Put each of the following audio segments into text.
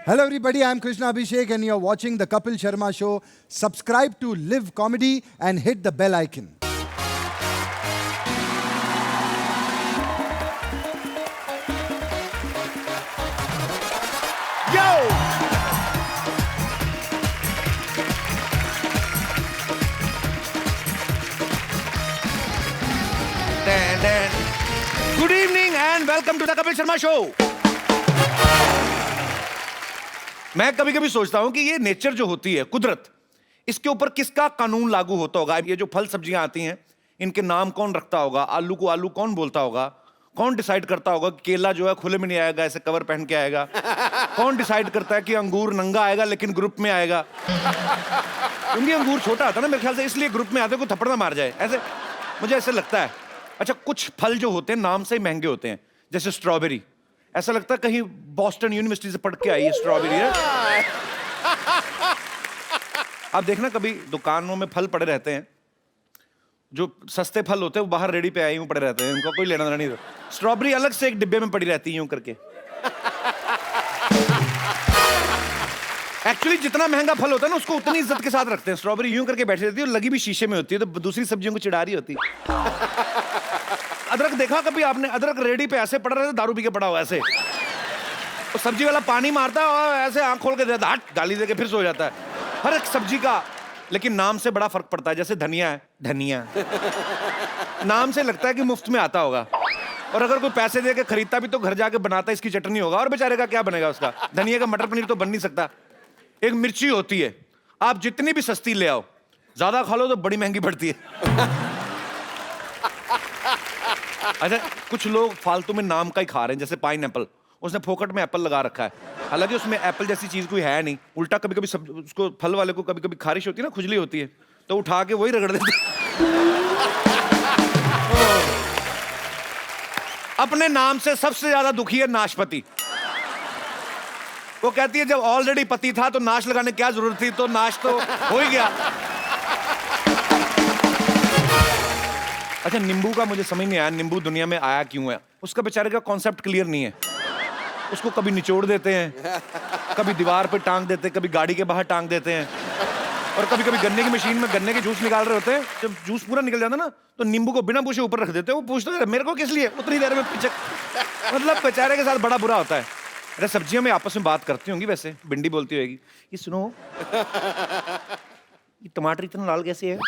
Hello everybody, I'm Krishna Abhishek and you're watching the Kapil Sharma Show. Subscribe to Live Comedy and hit the bell icon. Yo! Good evening and welcome to the Kapil Sharma Show. मैं कभी कभी सोचता हूं कि ये nature जो होती है, कुदरत, इसके ऊपर किसका कानून लागू होता होगा। ये जो फल सब्जियां आती हैं, इनके नाम कौन रखता होगा, आलू को आलू कौन बोलता होगा, कौन डिसाइड करता होगा कि केला जो है खुले में नहीं आएगा, ऐसे कवर पहन के आएगा, कौन डिसाइड करता है कि अंगूर नंगा आएगा लेकिन ग्रुप में आएगा। क्योंकि अंगूर छोटा आता है ना मेरे ख्याल से, इसलिए ग्रुप में आते को थप्पड़ ना मार जाए, ऐसे मुझे ऐसे लगता है। अच्छा, कुछ फल जो होते हैं नाम से ही महंगे होते हैं, जैसे स्ट्रॉबेरी, ऐसा लगता है कहीं बॉस्टन यूनिवर्सिटी से पढ़ के आई है स्ट्रॉबेरी है। आप देखना कभी दुकानों में फल पड़े रहते हैं, जो सस्ते फल होते हैं वो बाहर रेडी पे आए यूं पड़े रहते हैं, उनका कोई लेना देना नहीं। स्ट्रॉबेरी अलग से एक डिब्बे में पड़ी रहती है यूं करके। एक्चुअली जितना महंगा फल होता है ना उसको उतनी इज्जत के साथ रखते हैं। स्ट्रॉबेरी यूं करके बैठी रहती है और लगी भी शीशे में होती है, तो दूसरी सब्जियों को चिढ़ा रही होती है। अदरक देखा कभी आपने? अदरक रेडी पे ऐसे पड़ा रहता है, दारू पी के पड़ा हुआ ऐसे, तो सब्जी वाला पानी मारता है और ऐसे आंख खोल के देता है, हट गाली देके फिर सो जाता है। हर एक सब्जी का लेकिन नाम से बड़ा फर्क पड़ता है। जैसे धनिया है, धनिया नाम से लगता है कि मुफ्त में आता होगा, और अगर कोई पैसे दे के खरीदता भी तो घर जाके बनाता इसकी चटनी होगा, और बेचारे का क्या बनेगा उसका। धनिया का मटर पनीर तो बन नहीं सकता। एक मिर्ची होती है, आप जितनी भी सस्ती ले आओ, ज्यादा खा लो तो बड़ी महंगी पड़ती है। अच्छा, कुछ लोग फालतू में नाम का ही खा रहे हैं, जैसे पाइनएप्पल, उसने फोकट में एप्पल लगा रखा है, हालांकि उसमें एप्पल जैसी चीज कोई है नहीं। उल्टा कभी कभी सब उसको फल वाले को कभी कभी खारिश होती है ना, खुजली होती है, तो उठा के वही रगड़ देते। अपने नाम से सबसे ज्यादा दुखी है नाशपाती। वो कहती है जब ऑलरेडी पति था तो नाश लगाने की क्या जरूरत थी, तो नाश तो हो ही गया। अच्छा, नींबू का मुझे समझ नहीं आया, नींबू दुनिया में आया क्यों है, उसका बेचारे का कॉन्सेप्ट क्लियर नहीं है। उसको कभी निचोड़ देते हैं, कभी दीवार पे टांग देते हैं, कभी गाड़ी के बाहर टांग देते हैं, और कभी कभी गन्ने की मशीन में गन्ने के जूस निकाल रहे होते हैं, जब जूस पूरा निकल जाता है ना तो नींबू को बिना पूछे ऊपर रख देते हैं। वो पूछते हैं मेरे को किस लिए, उतनी देर में पीछे। मतलब बेचारे के साथ बड़ा बुरा होता है। अरे सब्जियां में आपस में बात करती होंगी, वैसे भिंडी बोलती होगी, ये सुनो ये टमाटर इतना लाल कैसे है।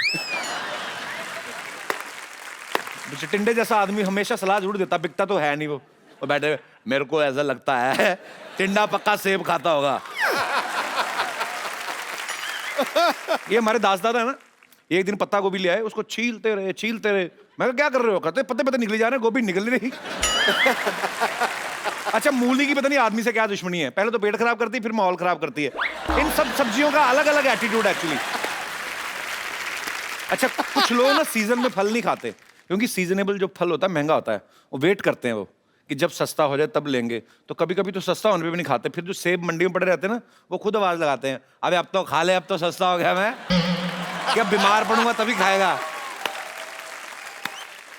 टिंडे जैसा आदमी हमेशा सलाह जरूर देता, बिकता तो है नहीं वो बैठे, मेरे को ऐसा लगता है टिंडा पक्का सेब खाता होगा। ये हमारे दास दादा है ना, एक दिन पत्ता गोभी ले आए, उसको छीलते रहे। मैं कहा क्या कर रहे हो, कहते पत्ते पत्ते निकली जा रहे हैं, गोभी निकल नहीं रही। अच्छा, मूली की पता नहीं आदमी से क्या दुश्मनी है, पहले तो पेट खराब करती है फिर माहौल खराब करती है। इन सब सब्जियों का अलग अलग एटीट्यूड एक्चुअली। अच्छा, कुछ लोग ना सीजन में फल नहीं खाते, क्योंकि सीजनेबल जो फल होता है महंगा होता है, वो वेट करते हैं वो कि जब सस्ता हो जाए तब लेंगे। तो कभी कभी तो सस्ता होने पे भी नहीं खाते, फिर जो सेब मंडी में पड़े रहते हैं ना, वो खुद आवाज लगाते हैं, अबे अब तो खा ले, अब तो सस्ता हो गया, मैं क्या बीमार पड़ूंगा तभी खाएगा।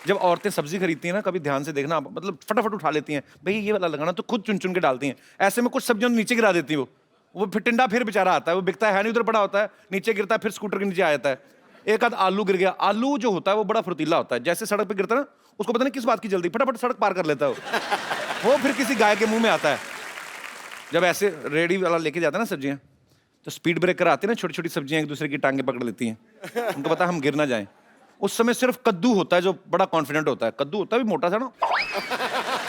जब औरतें सब्जी खरीदती हैं ना, कभी ध्यान से देखना, मतलब फटाफट उठा लेती हैं, भाई ये वाला लगाना, तो खुद चुन चुन के डालती हैं। ऐसे में कुछ सब्जियों नीचे गिरा देती हैं, वो फिर टिंडा फिर बेचारा आता है, वो बिकता है नहीं, उधर पड़ा होता है, नीचे गिरता है, फिर स्कूटर के नीचे आ जाता है। एक आध आलू गिर गया, आलू जो होता है वो बड़ा फुर्तीला होता है, जैसे सड़क पे गिरता है ना, उसको पता नहीं किस बात की जल्दी, फटाफट सड़क पार कर लेता है वो फिर किसी गाय के मुंह में आता है। जब ऐसे रेडी वाला लेके जाता है ना सब्जियां, तो स्पीड ब्रेकर आती है ना, छोटी छोटी सब्जियां एक दूसरे की टांगे पकड़ लेती हैं, उनको पता है हम गिर ना जाएं। उस समय सिर्फ कद्दू होता है जो बड़ा कॉन्फिडेंट होता है, कद्दू होता है भी मोटा सा ना,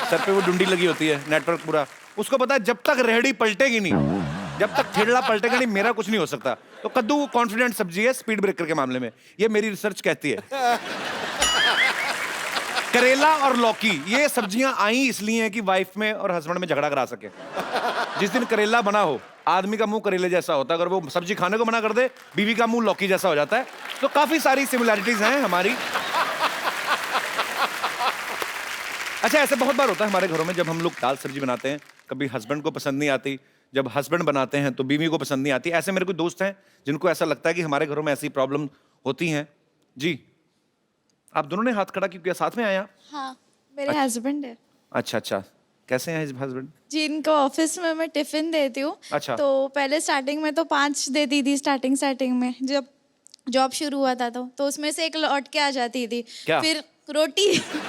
सर पे वो डुंडी लगी होती है, नेटवर्क पूरा, उसको पता है जब तक रेहड़ी पलटेगी नहीं, जब तक ठेला पलटेगा नहीं, मेरा कुछ नहीं हो सकता। तो कद्दू कॉन्फिडेंट सब्जी है स्पीड ब्रेकर के मामले में, ये मेरी रिसर्च कहती है। करेला और लौकी, ये सब्जियां आई इसलिए हैं कि वाइफ में और हस्बैंड में झगड़ा करा सके। जिस दिन करेला बना हो, आदमी का मुंह करेले जैसा होता है, अगर वो सब्जी खाने को मना कर दे, बीवी का मुंह लौकी जैसा हो जाता है। तो काफी सारी सिमिलैरिटीज हैं हमारी। अच्छा, ऐसे बहुत बार होता है हमारे घरों में, जब हम लोग दाल सब्जी बनाते हैं, कभी हस्बैंड को पसंद नहीं आती, जब हस्बैंड बनाते हैं तो बीवी को पसंद नहीं आती। ऐसे मेरे कोई दोस्त हैं जिनको ऐसा लगता है कि हमारे घरों में ऐसी प्रॉब्लम होती हैं। जी, आप दोनों ने हाथ खड़ा क्यों किया, साथ में आए आप? हाँ, मेरे हस्बैंड है। अच्छा अच्छा, कैसे हैं हस्बैंड? जी, इनको ऑफिस में मैं टिफिन देती हूँ। अच्छा। तो पहले स्टार्टिंग में तो 5 देती थी, स्टार्टिंग में जब जॉब शुरू हुआ था तो उसमें से 1 लौट के आ जाती थी। क्या? फिर रोटी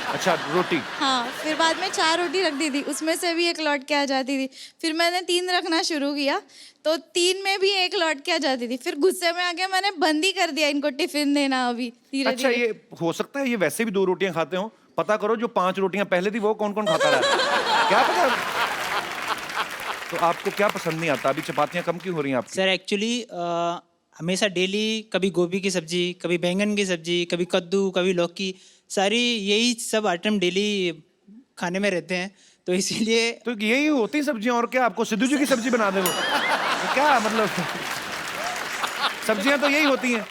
अच्छा, रोटी। हाँ, फिर बाद में 4 रोटी रख दी थी, उसमें से भी 1 लौट के आ जाती थी। फिर मैंने 3 रखना शुरू किया तो 3 में भी 1 लौट के आ जाती थी। फिर गुस्से में आके मैंने बंद ही कर दिया इनको टिफिन देना अभी धीरे अच्छा, धीरे। ये हो सकता है ये वैसे भी 2 रोटियां खाते हो। पता करो जो 5 रोटियां पहले थी वो कौन कौन खाता रहा है। क्या पता। तो आपको क्या पसंद नहीं आता? अभी चपातियां कम क्यों हो रही हैं आपकी? सर एक्चुअली हमेशा डेली कभी गोभी की सब्जी, कभी बैंगन की सब्जी, कभी कद्दू, कभी लौकी, सारी यही सब आइटम डेली खाने में रहते हैं, तो इसीलिए तो यही होती सब्जियां, और क्या? आपको सिद्धू जी की सब्जी बना दे वो। तो क्या मतलब, सब्जियां तो यही होती हैं।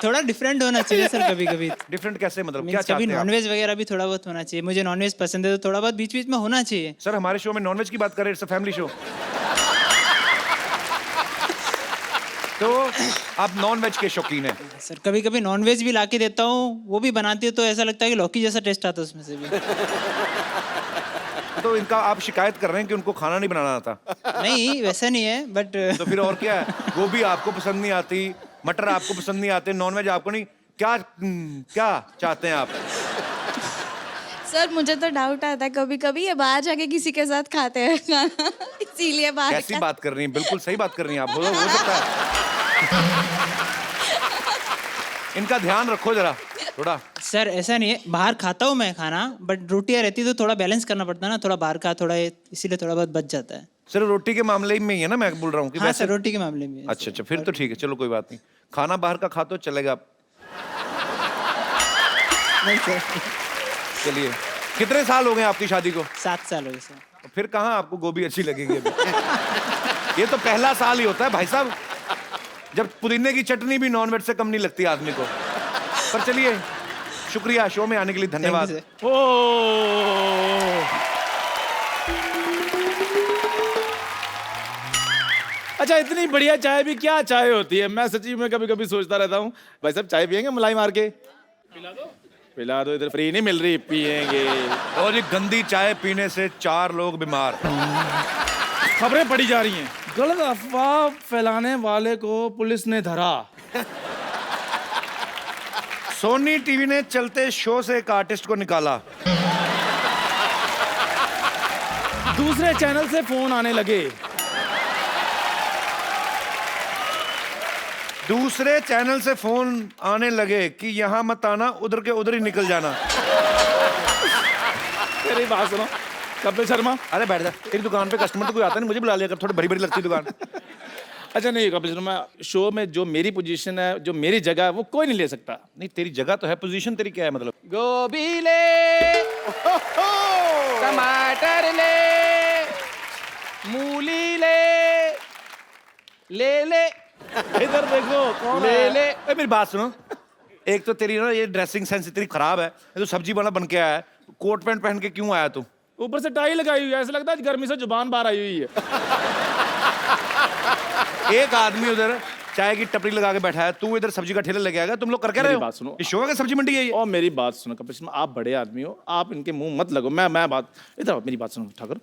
थोड़ा डिफरेंट होना चाहिए सर कभी कभी। डिफरेंट कैसे, मतलब क्या मीन्स कभी चाहते हैं आप? नॉनवेज वगैरह भी थोड़ा बहुत होना चाहिए। मुझे नॉनवेज पसंद है तो थोड़ा बहुत बीच बीच में होना चाहिए। सर हमारे शो में नॉनवेज की बात करें, इट्स अ फैमिली शो। तो आप नॉनवेज के शौकीन हैं? सर कभी कभी नॉनवेज भी ला के देता हूँ, वो भी बनाती है तो ऐसा लगता है कि लौकी जैसा टेस्ट आता है उसमें से भी। तो इनका आप शिकायत कर रहे हैं कि उनको खाना नहीं बनाना आता? नहीं वैसा नहीं है, बट तो फिर और क्या है? गोभी आपको पसंद नहीं आती, मटर आपको पसंद नहीं आते, नॉनवेज आपको नहीं, क्या चाहते हैं आप? सर मुझे तो डाउट आता है कभी कभी ये बाहर जाके किसी के साथ खाते हैं खाना इसीलिए बाहर कैसी बात कर रही हैं? बिल्कुल सही बात कर रही हैं आप। हो सकता है। इनका ध्यान रखो जरा थोड़ा। सर ऐसा नहीं है, बाहर खाता हूँ मैं खाना, बट रोटियाँ रहती तो थोड़ा बैलेंस करना पड़ता है ना, थोड़ा बाहर का थोड़ा, इसीलिए थोड़ा बहुत बच जाता है। सर रोटी के मामले में ही है ना मैं बोल रहा हूँ कि हाँ वैसे। सर रोटी के मामले में। अच्छा अच्छा, फिर तो ठीक है, चलो कोई बात नहीं। खाना बाहर का खा तो चलेगा। नहीं सर। चलिए, कितने साल हो गए आपकी शादी को? 7 साल हो गए सर। तो फिर कहाँ आपको गोभी अच्छी लगेगी अभी? ये तो पहला साल ही होता है भाई साहब, जब पुदीने की चटनी भी नॉनवेज से कम नहीं लगती आदमी को। पर चलिए, शुक्रिया शो में आने के लिए, धन्यवाद। Thank you, अच्छा, इतनी बढ़िया चाय भी क्या चाय होती है? मैं सच्ची में कभी कभी सोचता रहता हूँ, भाई साहब चाय पियेंगे मलाई मार के? पिला दो, इधर फ्री नहीं मिल रही, पियेंगे। और ये गंदी चाय पीने से 4 लोग बीमार। खबरें पड़ी जा रही हैं, गलत अफवाह फैलाने वाले को पुलिस ने धरा। सोनी टीवी ने चलते शो से एक आर्टिस्ट को निकाला। दूसरे चैनल से फोन आने लगे। दूसरे चैनल से फोन आने लगे कि यहाँ मत आना, उधर के उधर ही निकल जाना। मेरी बात सुनो कपिल शर्मा। अरे बैठ जा, तेरी दुकान पे कस्टमर तो कोई आता नहीं, मुझे बुला लिया कर, थोड़ी भरी भरी लगती दुकान। अच्छा नहीं कपिल शर्मा, शो में जो मेरी पोजीशन है, जो मेरी जगह है, वो कोई नहीं ले सकता। नहीं तेरी जगह तो है, पोजीशन तेरी क्या है मतलब? गोभी ले, टमाटर ले, मूली ले, ले इधर देखो कौन ले। ए, मेरी बात सुनो, एक तो तेरी ना ये ड्रेसिंग सेंस इतनी खराब है, ये तो सब्जी वाला बन के आया है, कोट पैंट पहन के क्यों आया तू? ऊपर से टाई लगाई हुई है, ऐसा लगता है गर्मी से जुबान बाहर आई हुई है। एक आदमी उधर चाय की टपरी लगा के बैठा है, तू इधर सब्जी का ठेला लेके आएगा। तुम लोग कर क्या रहे हो? मेरी बात सुनो। ये शो है क्या? सब्जी मंडी है ये? और मेरी बात सुनो कपिल शर्मा, आप बड़े आदमी हो, आप इनके मुंह मत लगो। मैं बात इधर आओ, मेरी बात सुनो ठाकुर,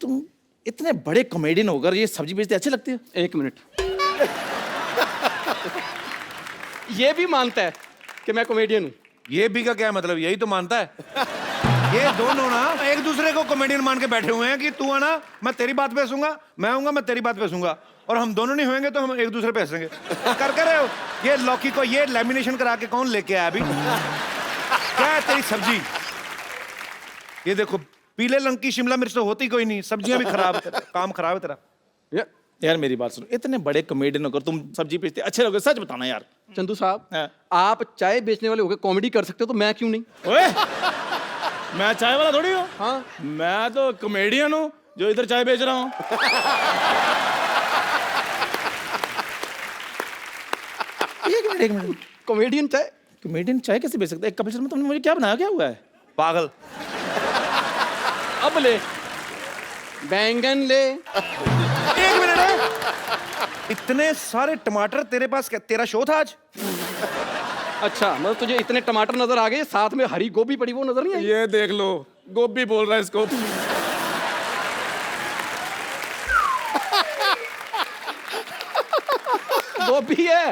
तुम इतने बड़े कॉमेडियन होकर ये सब्जी बेचते अच्छे लगते हो? 1 मिनट। ये भी मानता है कि मैं कॉमेडियन हूँ। ये भी का क्या मतलब? यही तो मानता है। ये दोनों ना एक दूसरे को कॉमेडियन मान के बैठे हुए हैं कि तू आना मैं तेरी बात पे हंसूंगा, मैं आऊंगा मैं तेरी बात पे हंसूंगा, और हम दोनों नहीं होंगे तो हम एक दूसरे पे हंसेंगे। कर रहे हो? ये लौकी को ये लैमिनेशन करा के कौन लेके आया अभी? क्या है तेरी सब्जी? ये देखो, पीले रंग की शिमला मिर्च तो होती कोई नहीं, सब्जियां भी खराब है, काम खराब है तेरा। यार मेरी बात सुनो, इतने बड़े कॉमेडियन होकर तुम सब्जी बेचते अच्छे लोगे, सच बताना यार। चंदू साहब, हाँ। आप चाय बेचने वाले होकर कॉमेडी कर सकते हो, तो मैं क्यों नहीं? ओए, मैं चाय वाला थोड़ी हूँ। हाँ, मैं तो कॉमेडियन हूँ जो इधर चाय बेच रहा हूँ। एक मिनट, कॉमेडियन चाय? कॉमेडियन चाय कैसे बेच सकता है? कपिल शर्मा तुमने मुझे क्या बनाया, क्या हुआ है? पागल। अब ले, बैंगन ले। एक मिनट है, इतने सारे टमाटर तेरे पास? क्या तेरा शो था आज? अच्छा, मतलब तुझे इतने टमाटर नजर आ गए, साथ में हरी गोभी पड़ी वो नजर नहीं आई? ये देख लो, गोभी बोल रहा है इसको। गोभी है।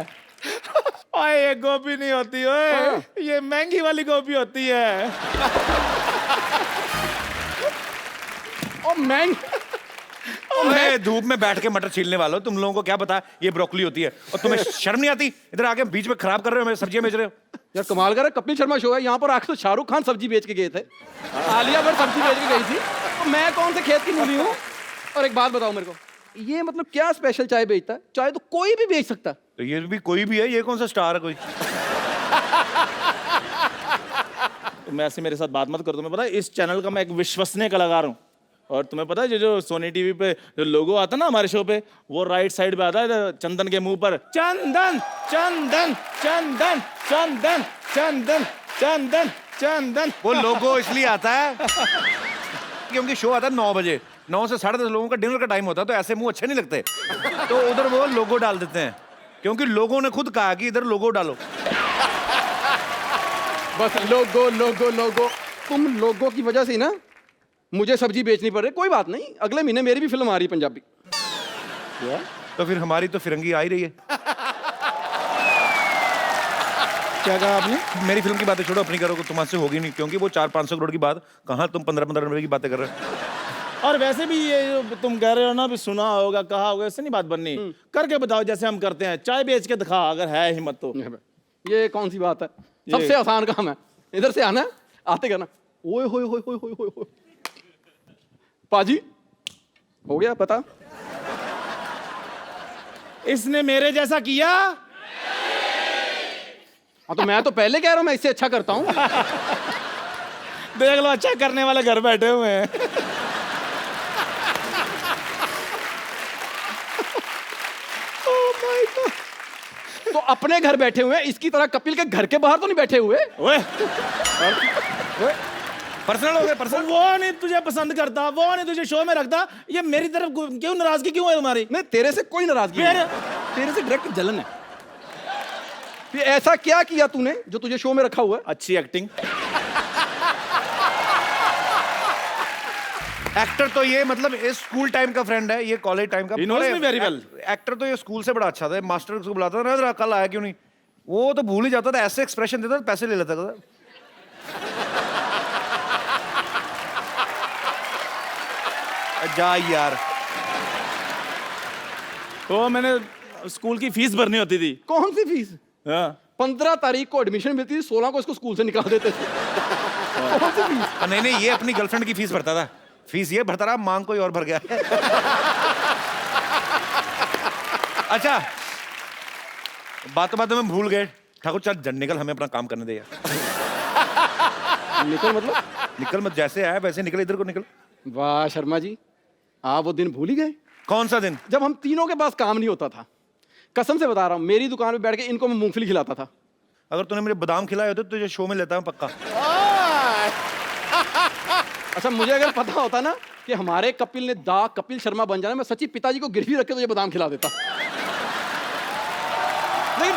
ओए ये गोभी नहीं होती ओए, हाँ। ये महंगी वाली गोभी होती है। और मैं अरे धूप में बैठ के मटर छीलने वालों, तुम लोगों को क्या पता ये ब्रोकली होती है, और तुम्हें शर्म नहीं आती? इधर आके बीच में खराब कर रहे हो, मेरे सब्जियां बेच रहे हो। यार कमाल कर रहा है, कपिल शर्मा शो है यहाँ पर। आके तो शाहरुख खान सब्जी बेच के गए थे, आलिया भट्ट सब्जी बेच के गई थी, तो मैं कौन से खेत की मूली हूँ? और एक बात बताओ मेरे को, ये मतलब क्या स्पेशल चाय बेचता है? चाय तो कोई भी बेच सकता है। तो ये भी कोई भी है, ये कौन सा स्टार है कोई? तुम ऐसे मेरे साथ बात मत करो। तुम्हें पता है इस चैनल का मैं एक विश्वसनीय कलाकार हूँ, और तुम्हें पता है जो सोनी टीवी पे जो लोगो आता है ना हमारे शो पे, वो राइट साइड पे आता है इधर चंदन के मुंह पर, चंदन चंदन चंदन चंदन चंदन चंदन चंदन। वो लोगो इसलिए आता है क्योंकि शो आता है 9 बजे, 9 से 10:30 लोगों का डिनर का टाइम होता है, तो ऐसे मुंह अच्छे नहीं लगते, तो उधर वो लोगो डाल देते हैं, क्योंकि लोगों ने खुद कहा कि इधर लोगो डालो। बस लोगो लोगो लोगो, तुम लोगों की वजह से ही ना मुझे सब्जी बेचनी पड़ रही। कोई बात नहीं, अगले महीने मेरी भी फिल्म आ रही है पंजाबी। तो फिर हमारी तो फिरंगी आ ही रही है। क्या कहा आपने? मेरी फिल्म की बातें छोड़ो, अपनी करो, तुम्हारे होगी नहीं, क्योंकि वो 400-500 करोड़ की बात, कहाँ तुम 15-15 रुपए की बातें कर रहे हो। और वैसे भी ये जो तुम कह रहे हो ना, भी सुना होगा कहा होगा, इससे नहीं बात बननी। करके बताओ जैसे हम करते हैं, चाय बेच के दिखा अगर है हिम्मत तो। ये कौन सी बात है? सबसे आसान काम है, इधर से आना, आते करना, ओए होए होए होए होए होए, पाजी हो गया पता? इसने मेरे जैसा किया। हाँ तो मैं तो पहले कह रहा हूं मैं इससे अच्छा करता हूं। देख लो, अच्छा करने वाले घर बैठे हुए हैं। तो अपने घर बैठे हुए हैं, इसकी तरह कपिल के घर के बाहर तो नहीं बैठे हुए। ओए, पर्सनल हो गए, पर्सनल। वो नहीं तुझे पसंद करता, वो नहीं तुझे शो में रखता, ये मेरी तरफ क्यों नाराजगी क्यों है तुम्हारी? नहीं, तेरे से कोई नाराजगी नहीं, तेरे से डायरेक्ट जलन है। ये ऐसा क्या किया तूने जो तुझे शो में रखा हुआ है? अच्छी एक्टिंग। एक्टर तो ये मतलब इस स्कूल टाइम का फ्रेंड है, ये कॉलेज टाइम का। He knows me very well. Actor तो ये स्कूल से बड़ा अच्छा था, मास्टर उसको बुलाता था ना, जरा कल आया क्यों नहीं, वो तो भूल ही जाता था, ऐसे एक्सप्रेशन देता था, पैसे ले लेता था। जा यार, तो मैंने स्कूल की फीस भरनी होती थी। कौन सी फीस? हाँ। 15 तारीख को एडमिशन मिलती थी, 16 को इसको स्कूल से निकाल देते थे। कौन सी फीस? नहीं नहीं, ये अपनी गर्लफ्रेंड की फीस भरता था, फीस ये भरता रहा, मांग कोई और भर गया। अच्छा, बातों में भूल गए, ठाकुर चल जन निकल, हमें अपना काम करने दे यार। निकल मतलब? निकल मत, जैसे आया वैसे निकल, इधर को निकल। वाह शर्मा जी, आप वो दिन भूल ही गए कौन सा दिन? जब हम तीनों के पास काम नहीं होता था। कसम से बता रहा हूं, मेरी दुकान पे बैठ के इनको मैं मूंगफली खिलाता था। अगर तूने मेरे बादाम खिलाए होते तो तुझे शो में लेता हूं पक्का। अच्छा, मुझे अगर पता होता ना कि हमारे कपिल ने कपिल शर्मा बन जाना, मैं सच्ची पिताजी को गिरवी रख के तुझे बादाम खिला देता। लेकिन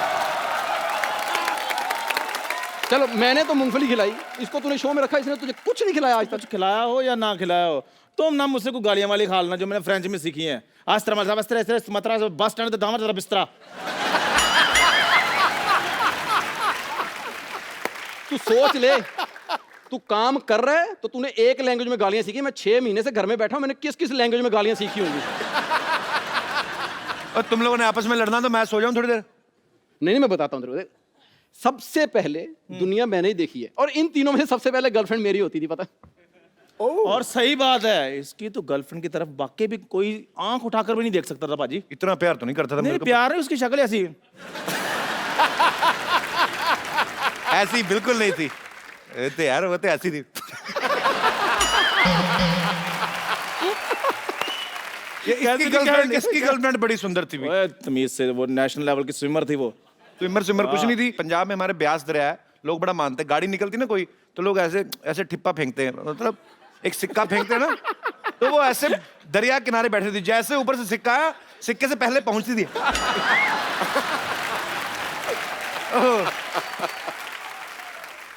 चलो, मैंने तो मूंगफली खिलाई, इसको तूने शो में रखा, इसने तुझे कुछ नहीं खिलाया आज तक। कुछ खिलाया हो या ना खिलाया हो, तुम ना मुझसे को गालियां वाली खा लेना जो मैंने फ्रेंच में सीखी हैं। आज तरह बस स्टैंड ते दामर तेरा बिस्तरा। तू सोच ले, तू काम कर रहा है तो तूने एक लैंग्वेज में गालियां सीखी, मैं 6 महीने से घर में बैठा हूं, मैंने किस किस लैंग्वेज में गालियां सीखी होंगी। और तुम लोगों ने आपस में लड़ना तो मैं सो जाऊं थोड़ी देर। नहीं, मैं बताता हूं तेरे को। सबसे पहले दुनिया मैंने ही देखी है, और इन तीनों में से सबसे पहले गर्लफ्रेंड मेरी होती थी, पता? और सही बात है, इसकी तो गर्लफ्रेंड की तरफ वाकई भी कोई आंख उठाकर भी नहीं देख सकता था पाजी। इतना प्यार तो नहीं करता था नहीं, मेरे को। प्यार है, उसकी शक्ल ऐसी ऐसी बिल्कुल नहीं थी, तो यार वो तो ऐसी थी। इसकी गर्लफ्रेंड बड़ी सुंदर थी भी। ओए, तमीज से, वो नेशनल लेवल की स्विमर थी वो। स्विमर कुछ नहीं थी। पंजाब में हमारे ब्यास दरिया है, लोग बड़ा मानते हैं, गाड़ी निकलती ना कोई तो लोग ऐसे ऐसे ठिप्पा फेंकते हैं, मतलब एक सिक्का फेंकते हैं ना, तो वो ऐसे दरिया किनारे बैठे थे, जैसे ऊपर से सिक्का आया, सिक्के से पहले पहुंचती थी।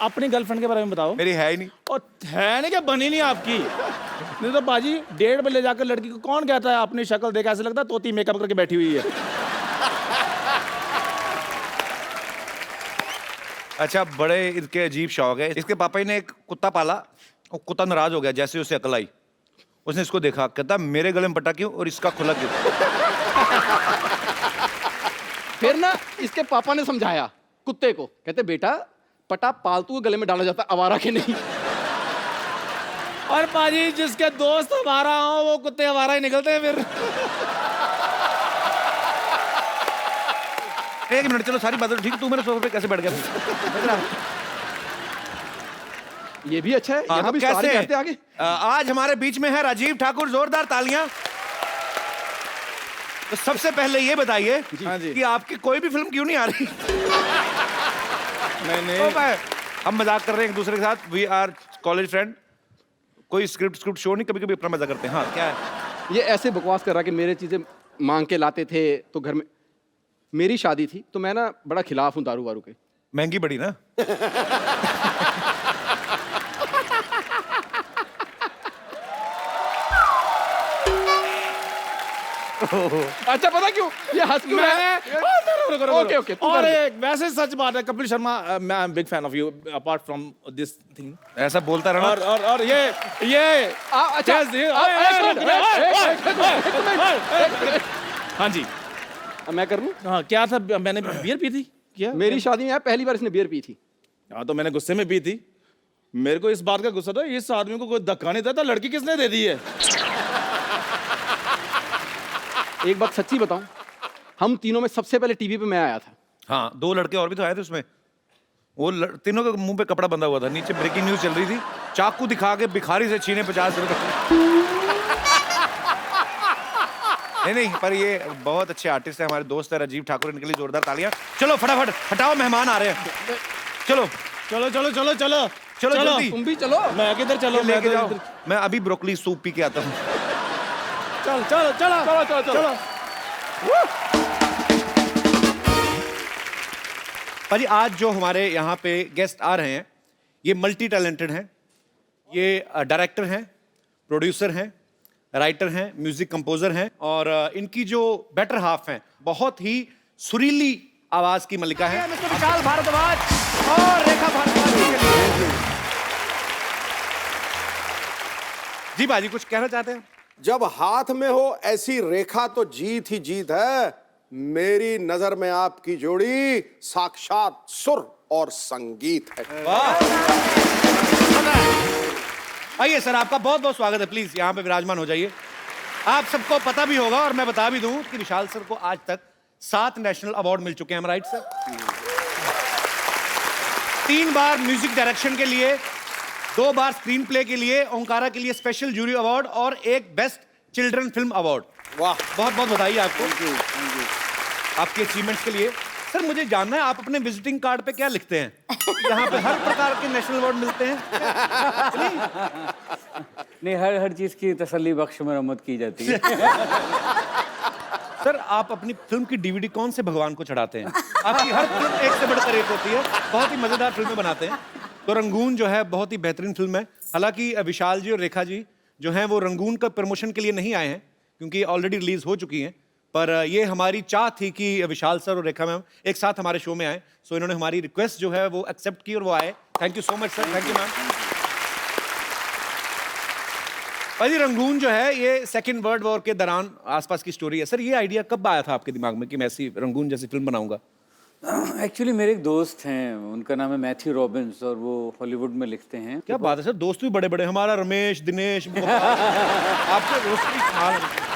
अपनी गर्लफ्रेंड के बारे में बताओ। मेरी है ही नहीं। और है नहीं क्या, बनी नहीं आपकी? नहीं तो बाजी 1:30 बजे जाकर लड़की को कौन कहता है अपनी शक्ल देख ऐसे लगता है तोती मेकअप करके बैठी हुई है। अच्छा, बड़े इसके अजीब शौक है। इसके पापा ने एक कुत्ता पाला, वो कुत्ता नाराज हो गया जैसे उसे अकल आई। उसने इसको देखा, कहता मेरे गले में पटा क्यों और इसका खुला क्यों। फिर ना इसके पापा ने समझाया कुत्ते को, कहते बेटा पटा पालतू के गले में डाला जाता है, आवारा के नहीं। और पाजी जिसके दोस्त हमारा हो वो कुत्ते हमारा ही निकलते हैं फिर। एक मिनट, चलो सारी बातें ठीक, तू मेरे सोफे पे कैसे बैठ गया? ये भी अच्छा है, हाँ, यहाँ भी कैसे? सवारी करते आगे। आज हमारे बीच में है राजीव ठाकुर, जोरदार तालियां। तो सबसे पहले ये बताइए हाँ जी। कि आपकी कोई भी फिल्म क्यों नहीं आ रही? नहीं हम मजाक कर रहे हैं एक दूसरे के साथ, वी आर कॉलेज फ्रेंड। कोई स्क्रिप्ट शो नहीं, कभी कभी अपना मजा करते हैं। हाँ, क्या है? ये ऐसे बकवास कर रहा कि मेरे चीजें मांग के लाते थे तो घर में। मेरी शादी थी तो मैं ना बड़ा खिलाफ हूँ दारू वारू के। महंगी बड़ी ना। अच्छा पता क्यों ये हंस क्यों रहा है? ओके ओके और एक वैसे सच बात है कपिल शर्मा, मैं I am big fan of you apart from this thing. ऐसा बोलता रहना। और ये अच्छा हाँ जी, मैं कर लूं? हाँ क्या था, मैंने बियर पी थी क्या? मेरी शादी में पहली बार इसने बियर पी थी। हाँ तो मैंने गुस्से में पी थी। मेरे को इस बात का गुस्सा था, इस आदमी को कोई धक्का नहीं देता, लड़की किसने दे दी है? एक बात सच्ची बताऊं, हम तीनों में सबसे पहले टीवी पे मैं आया था। हाँ, 2 लड़के और भी तो आए थे उसमें। वो तीनों के मुंह पे कपड़ा बंधा हुआ था, नीचे ब्रेकिंग न्यूज चल रही थी, चाकू दिखा के भिखारी से छीने 50 रुपए। नहीं, पर ये बहुत अच्छे आर्टिस्ट है, हमारे दोस्त है राजीव ठाकुर, इनके लिए जोरदार तालियां। चलो फटाफट हटाओ, मेहमान आ रहे हैं। चलो चलो चलो चलो चलो चलो जल्दी। तुम भी चलो। मैं किधर चलो, मैं लेके तो जाओ। इधर- मैं अभी ब्रोकली सूप पी के आता हूँ। चलो चलो चलो चलो चलो चलो। भाजी आज जो हमारे यहाँ पे गेस्ट आ रहे हैं, ये मल्टी टैलेंटेड हैं। ये डायरेक्टर हैं, प्रोड्यूसर हैं, राइटर हैं, म्यूजिक कंपोजर हैं, और इनकी जो बेटर हाफ हैं, बहुत ही सुरीली आवाज की मलिका है मिस्टर विशाल भारद्वाज और रेखा भारद्वाज के लिए। जी बाजी कुछ कहना चाहते हैं? जब हाथ में हो ऐसी रेखा तो जीत ही जीत है। मेरी नजर में आपकी जोड़ी साक्षात सुर और संगीत है। आइए सर, आपका बहुत बहुत स्वागत है। प्लीज यहाँ पे विराजमान हो जाइए। आप सबको पता भी होगा और मैं बता भी दूं कि विशाल सर को आज तक 7 नेशनल अवार्ड मिल चुके हैं। Right sir? 3 बार म्यूजिक डायरेक्शन के लिए, 2 बार स्क्रीन प्ले के लिए, ओंकारा के लिए स्पेशल जूरी अवार्ड और 1 बेस्ट चिल्ड्रन फिल्म अवार्ड। वाह, बहुत बहुत बधाई आपको आपके अचीवमेंट्स के लिए। सर मुझे जानना है, आप अपने विजिटिंग कार्ड पे क्या लिखते हैं? यहाँ पे हर प्रकार के नेशनल अवार्ड मिलते हैं? नहीं, हर चीज की तसल्ली बख्श मरम्मत की जाती है। सर आप अपनी फिल्म की डीवीडी कौन से भगवान को चढ़ाते हैं? आपकी हर फिल्म एक से बढ़कर एक होती है, बहुत ही मजेदार फिल्में बनाते हैं। तो रंगून जो है बहुत ही बेहतरीन फिल्म है। हालांकि विशाल जी और रेखा जी जो हैं वो रंगून का प्रमोशन के लिए नहीं आए हैं क्योंकि ऑलरेडी रिलीज हो चुकी हैं, पर ये हमारी चाह थी कि विशाल सर और रेखा मैम एक साथ हमारे शो में आए। सो इन्होंने हमारी रिक्वेस्ट जो है वो एक्सेप्ट की और वो आए। Thank you so much sir. Thank you ma'am. भाई रंगून जो है ये सेकेंड वर्ल्ड वॉर के दौरान आसपास की स्टोरी है। सर ये आइडिया कब आया था आपके दिमाग में कि मैं ऐसी रंगून जैसी फिल्म बनाऊंगा? एक्चुअली मेरे एक दोस्त हैं, उनका नाम है मैथ्यू रॉबिन्स और वो हॉलीवुड में लिखते हैं। क्या बात है सर, दोस्त भी बड़े बड़े। हमारा रमेश, दिनेश, आपके दोस्त भी कमाल है।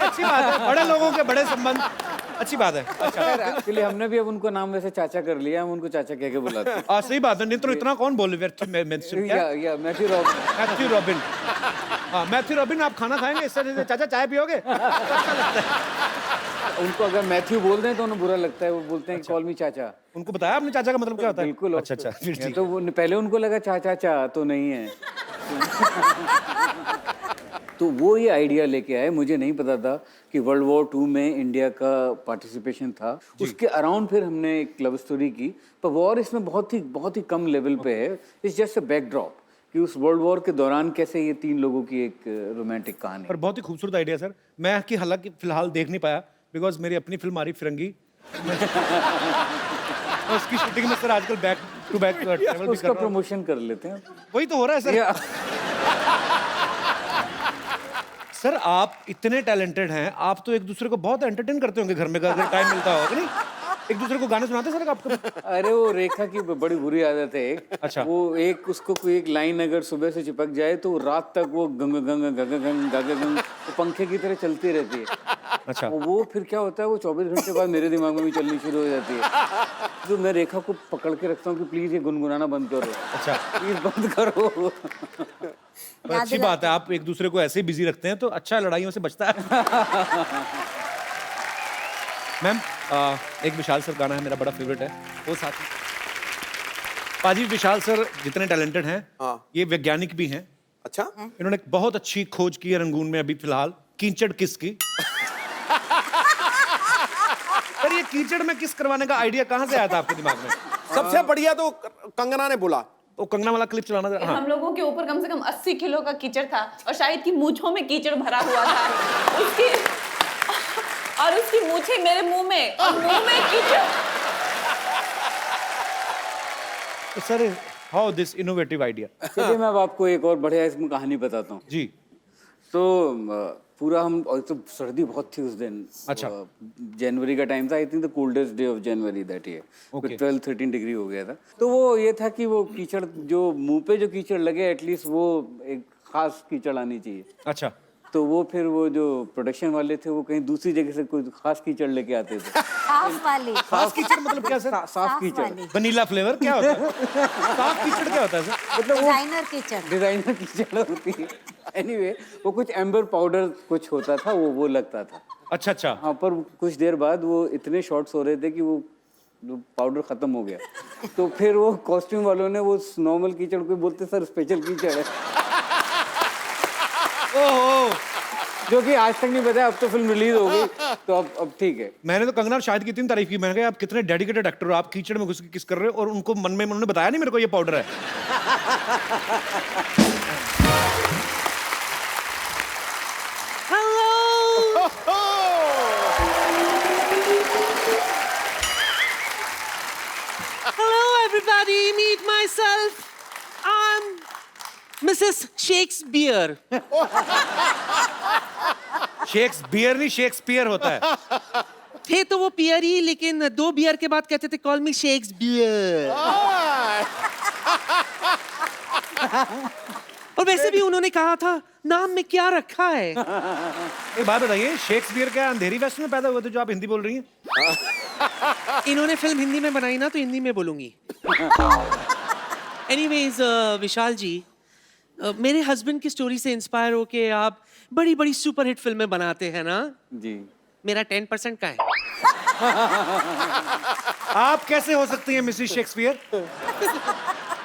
अच्छी बात है, बड़े लोगों के बड़े संबंध, अच्छी बात है। एक्चुअली हमने भी अब उनको नाम वैसे चाचा कर लिया, हम उनको चाचा कह के बुलाते हैं। सही बात है, नहीं तो इतना कौन बोले? या मैथ्यू रॉबिन। Matthew robin. हाँ मैथ्यू रॉबिन, आप खाना खाएंगे इस तरह से? चाचा चाय पियोगे? अच्छा लगता है। उनको अगर मैथ्यू बोल दें तो उन्हें बुरा लगता है, वो बोलते हैं कॉल मी चाचा। उनको बताया आपने चाचा का मतलब क्या होता है? बिल्कुल। अच्छा अच्छा, फिर ठीक। तो वो पहले उनको लगा चाचा चा तो नहीं है। तो वो ये आइडिया लेके आए, मुझे नहीं पता था कि वर्ल्ड वॉर 2 में इंडिया का पार्टिसिपेशन था। उसके अराउंड फिर हमने एक लव स्टोरी की, पर वॉर इसमें बहुत ही कम लेवल पे है। इट्स जस्ट अ बैकड्रॉप कि उस वर्ल्ड वॉर के दौरान कैसे ये 3 लोगों की एक रोमांटिक कहानी। पर बहुत ही खूबसूरत आइडिया सर। मैं कि हालांकि फिलहाल देख नहीं पाया बिकॉज मेरी अपनी फिल्म आ रही फिरंगी। तो उसकी शूटिंग में सर आजकल बैक टू बैक ट्रैवल भी कर उसका रहा हूँ। प्रमोशन कर लेते हैं। वही तो हो रहा है सर। या सर आप इतने टैलेंटेड हैं, आप तो एक दूसरे को बहुत एंटरटेन करते होंगे घर में, अगर टाइम मिलता होगा नहीं? एक दूसरे को गाने सुनाते हैं सर आपको? अरे वो रेखा की बड़ी बुरी आदत है एक। अच्छा। वो एक उसको कोई एक लाइन अगर सुबह से चिपक जाए तो रात तक वो गंग गंग गंग गंग गंग गंग वो पंखे की तरह चलती रहती है। अच्छा। वो फिर क्या होता है, वो 24 घंटे बाद मेरे दिमाग में भी चलनी शुरू हो जाती है। तो मैं रेखा को पकड़ के रखता हूँ कि प्लीज ये गुनगुनाना बंद करो, अच्छा। प्लीज बंद करो। पर अच्छी बात है, आप एक दूसरे को ऐसे ही बिजी रखते हैं तो अच्छा लड़ाइयों से बचता है। मैम एक विशाल सर गाना है, मेरा बड़ा फेवरेट है वो साथ में। पाजी विशाल सर जितने टैलेंटेड हैं, हाँ। ये वैज्ञानिक भी हैं। अच्छा, इन्होंने एक बहुत अच्छी खोज की है रंगून में अभी फिलहाल, कीचड़ किस की। पर ये कीचड़ में किस करवाने का आइडिया कहाँ से आया था आपके दिमाग में? सबसे बढ़िया तो कंगना ने बोला। वो कंगना वाला क्लिप चलाना था। हाँ। हम लोगों के ऊपर कम से कम 80 किलो का कीचड़ था और शायद की मूंछों में कीचड़ भरा हुआ था उसकी मूंछें मेरे मुंह में और मुंह में कीचड़। तो sir how this innovative idea? चलिए मैं अब आपको एक और बढ़िया इसमें कहानी बताता हूँ। जी। तो पूरा हम, और तो सर्दी बहुत थी उस दिन। अच्छा। जनवरी का टाइम था, I think the coldest day of January that year. Okay. 12-13 degree हो गया था। तो वो ये था कि वो कीचड़ जो मुंह पे जो कीचड़ लगे एटलीस्ट वो एक खास कीचड़ आनी चाहिए। अच्छा। तो वो फिर वो जो प्रोडक्शन वाले थे वो कहीं दूसरी जगह से कोई खास कीचड़ लेके आते थे। साफ वाली। खास कीचड़ मतलब क्या सर? साफ कीचड़। वनीला फ्लेवर क्या होता है? साफ कीचड़ क्या होता है सर? मतलब वो डिजाइनर किचन। डिजाइनर कीचड़ होती है। एनीवे वो कुछ एम्बर पाउडर कुछ होता था, वो लगता था। अच्छा अच्छा। हाँ, पर कुछ देर बाद वो इतने शॉट्स हो रहे थे कि वो पाउडर खत्म हो गया। तो फिर वो कॉस्ट्यूम वालों ने वो नॉर्मल कीचड़ को बोलते सर स्पेशल कीचड़ है। ओहो, जो कि आज तक नहीं बताया, अब तो फिल्म रिलीज हो गई तो अब ठीक है। मैंने तो कंगना और शाहिद की इतनी तारीफ की, मैंने कहा आप कितने डेडिकेटेड एक्टर हो, आप कीचड़ में घुस के किस कर रहे हो, और उनको मन में उन्होंने बताया नहीं मेरे को ये पाउडर है। Hello, everybody. Meet myself. I'm Mrs. Shakespeare. Shakespeare नहीं, शेक्सपियर होता है। थे तो वो पियर ही, लेकिन 2 बियर के बाद कहते थे कॉल मी शेक्सपियर। और वैसे भी उन्होंने कहा था नाम में क्या रखा है। एक बात बताइए, शेक्सपियर क्या अंधेरी वेस्ट में पैदा हुए थे जो आप हिंदी बोल रही हैं? इन्होंने फिल्म हिंदी में बनाई ना, तो हिंदी में बोलूंगी। एनीवेज विशाल जी, मेरे हस्बैंड की स्टोरी से इंस्पायर होके आप बड़ी बड़ी सुपरहिट फिल्में बनाते हैं ना। जी। मेरा 10% का है। आप कैसे हो सकती हैं मिसेस शेक्सपियर?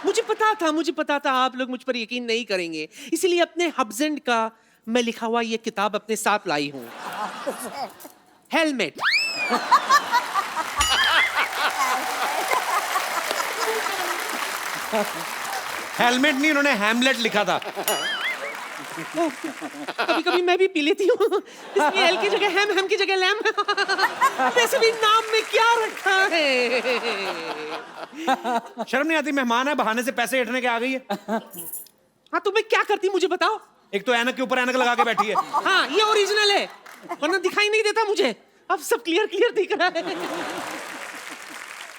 मुझे पता था आप लोग मुझ पर यकीन नहीं करेंगे, इसलिए अपने हस्बैंड का मैं लिखा हुआ ये किताब अपने साथ लाई हूँ। हेलमेट। हेलमेट नहीं, उन्होंने हैमलेट लिखा था। कभी कभी मैं भी पी लेती हूँ, इसलिए एल की जगह हैम, हैम की जगह लैम। वैसे भी नाम में क्या रखा है। शर्म नहीं आती? मेहमान है, बहाने से पैसे हटने के आ गई है। हाँ तो मैं क्या करती मुझे बताओ। एक तो ऐनक के ऊपर ऐनक लगा के बैठी है। हाँ ये ओरिजिनल है, वरना दिखाई नहीं देता मुझे। अब सब क्लियर दिख रहा है।